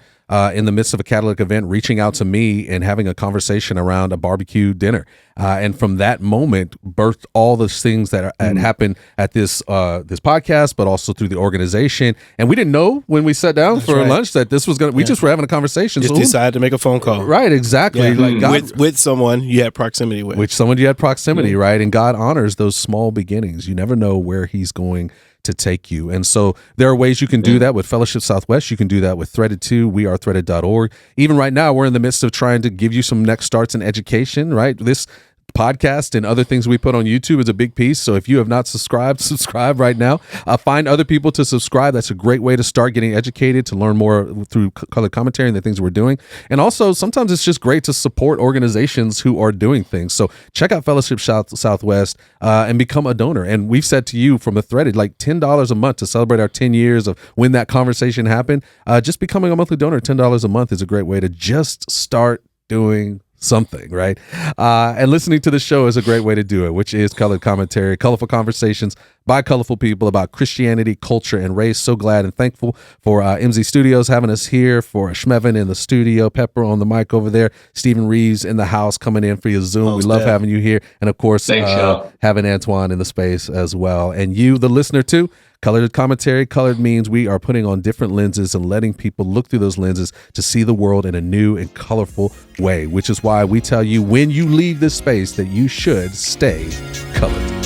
in the midst of a catalytic event reaching out to me and having a conversation around a barbecue dinner. And from that moment, birthed all those things that had happened at this podcast, but also through the organization. And we didn't know when we sat down for lunch that this was going to, we just were having a conversation. Just decided to make a phone call. Right, exactly. Yeah. Like God, with someone you had proximity with. Which someone you had proximity, right? And God honors those small beginnings. You never know where he's going to take you. And so there are ways you can do that with Fellowship Southwest. You can do that with Threaded too. We are threaded.org. Even right now, we're in the midst of trying to give you some next starts in education, right? This podcast and other things we put on YouTube is a big piece. So if you have not subscribe right now. Find other people to subscribe. That's a great way to start getting educated, to learn more through color commentary and the things we're doing. And also, sometimes it's just great to support organizations who are doing things. So check out Fellowship Southwest and become a donor. And we've said to you from the Threaded, like $10 a month to celebrate our 10 years of when that conversation happened. Just becoming a monthly donor, $10 a month is a great way to just start doing something, right? And listening to the show is a great way to do it, which is colored commentary, colorful conversations by colorful people about Christianity, culture, and race. So glad and thankful for MZ Studios having us here, for Schmevin in the studio, Pepper on the mic over there, Stephen Reeves in the house coming in for your Zoom. We love having you here. And of course, having Antwuan in the space as well. And you, the listener too. Colored commentary. Colored means we are putting on different lenses and letting people look through those lenses to see the world in a new and colorful way, which is why we tell you when you leave this space that you should stay colored.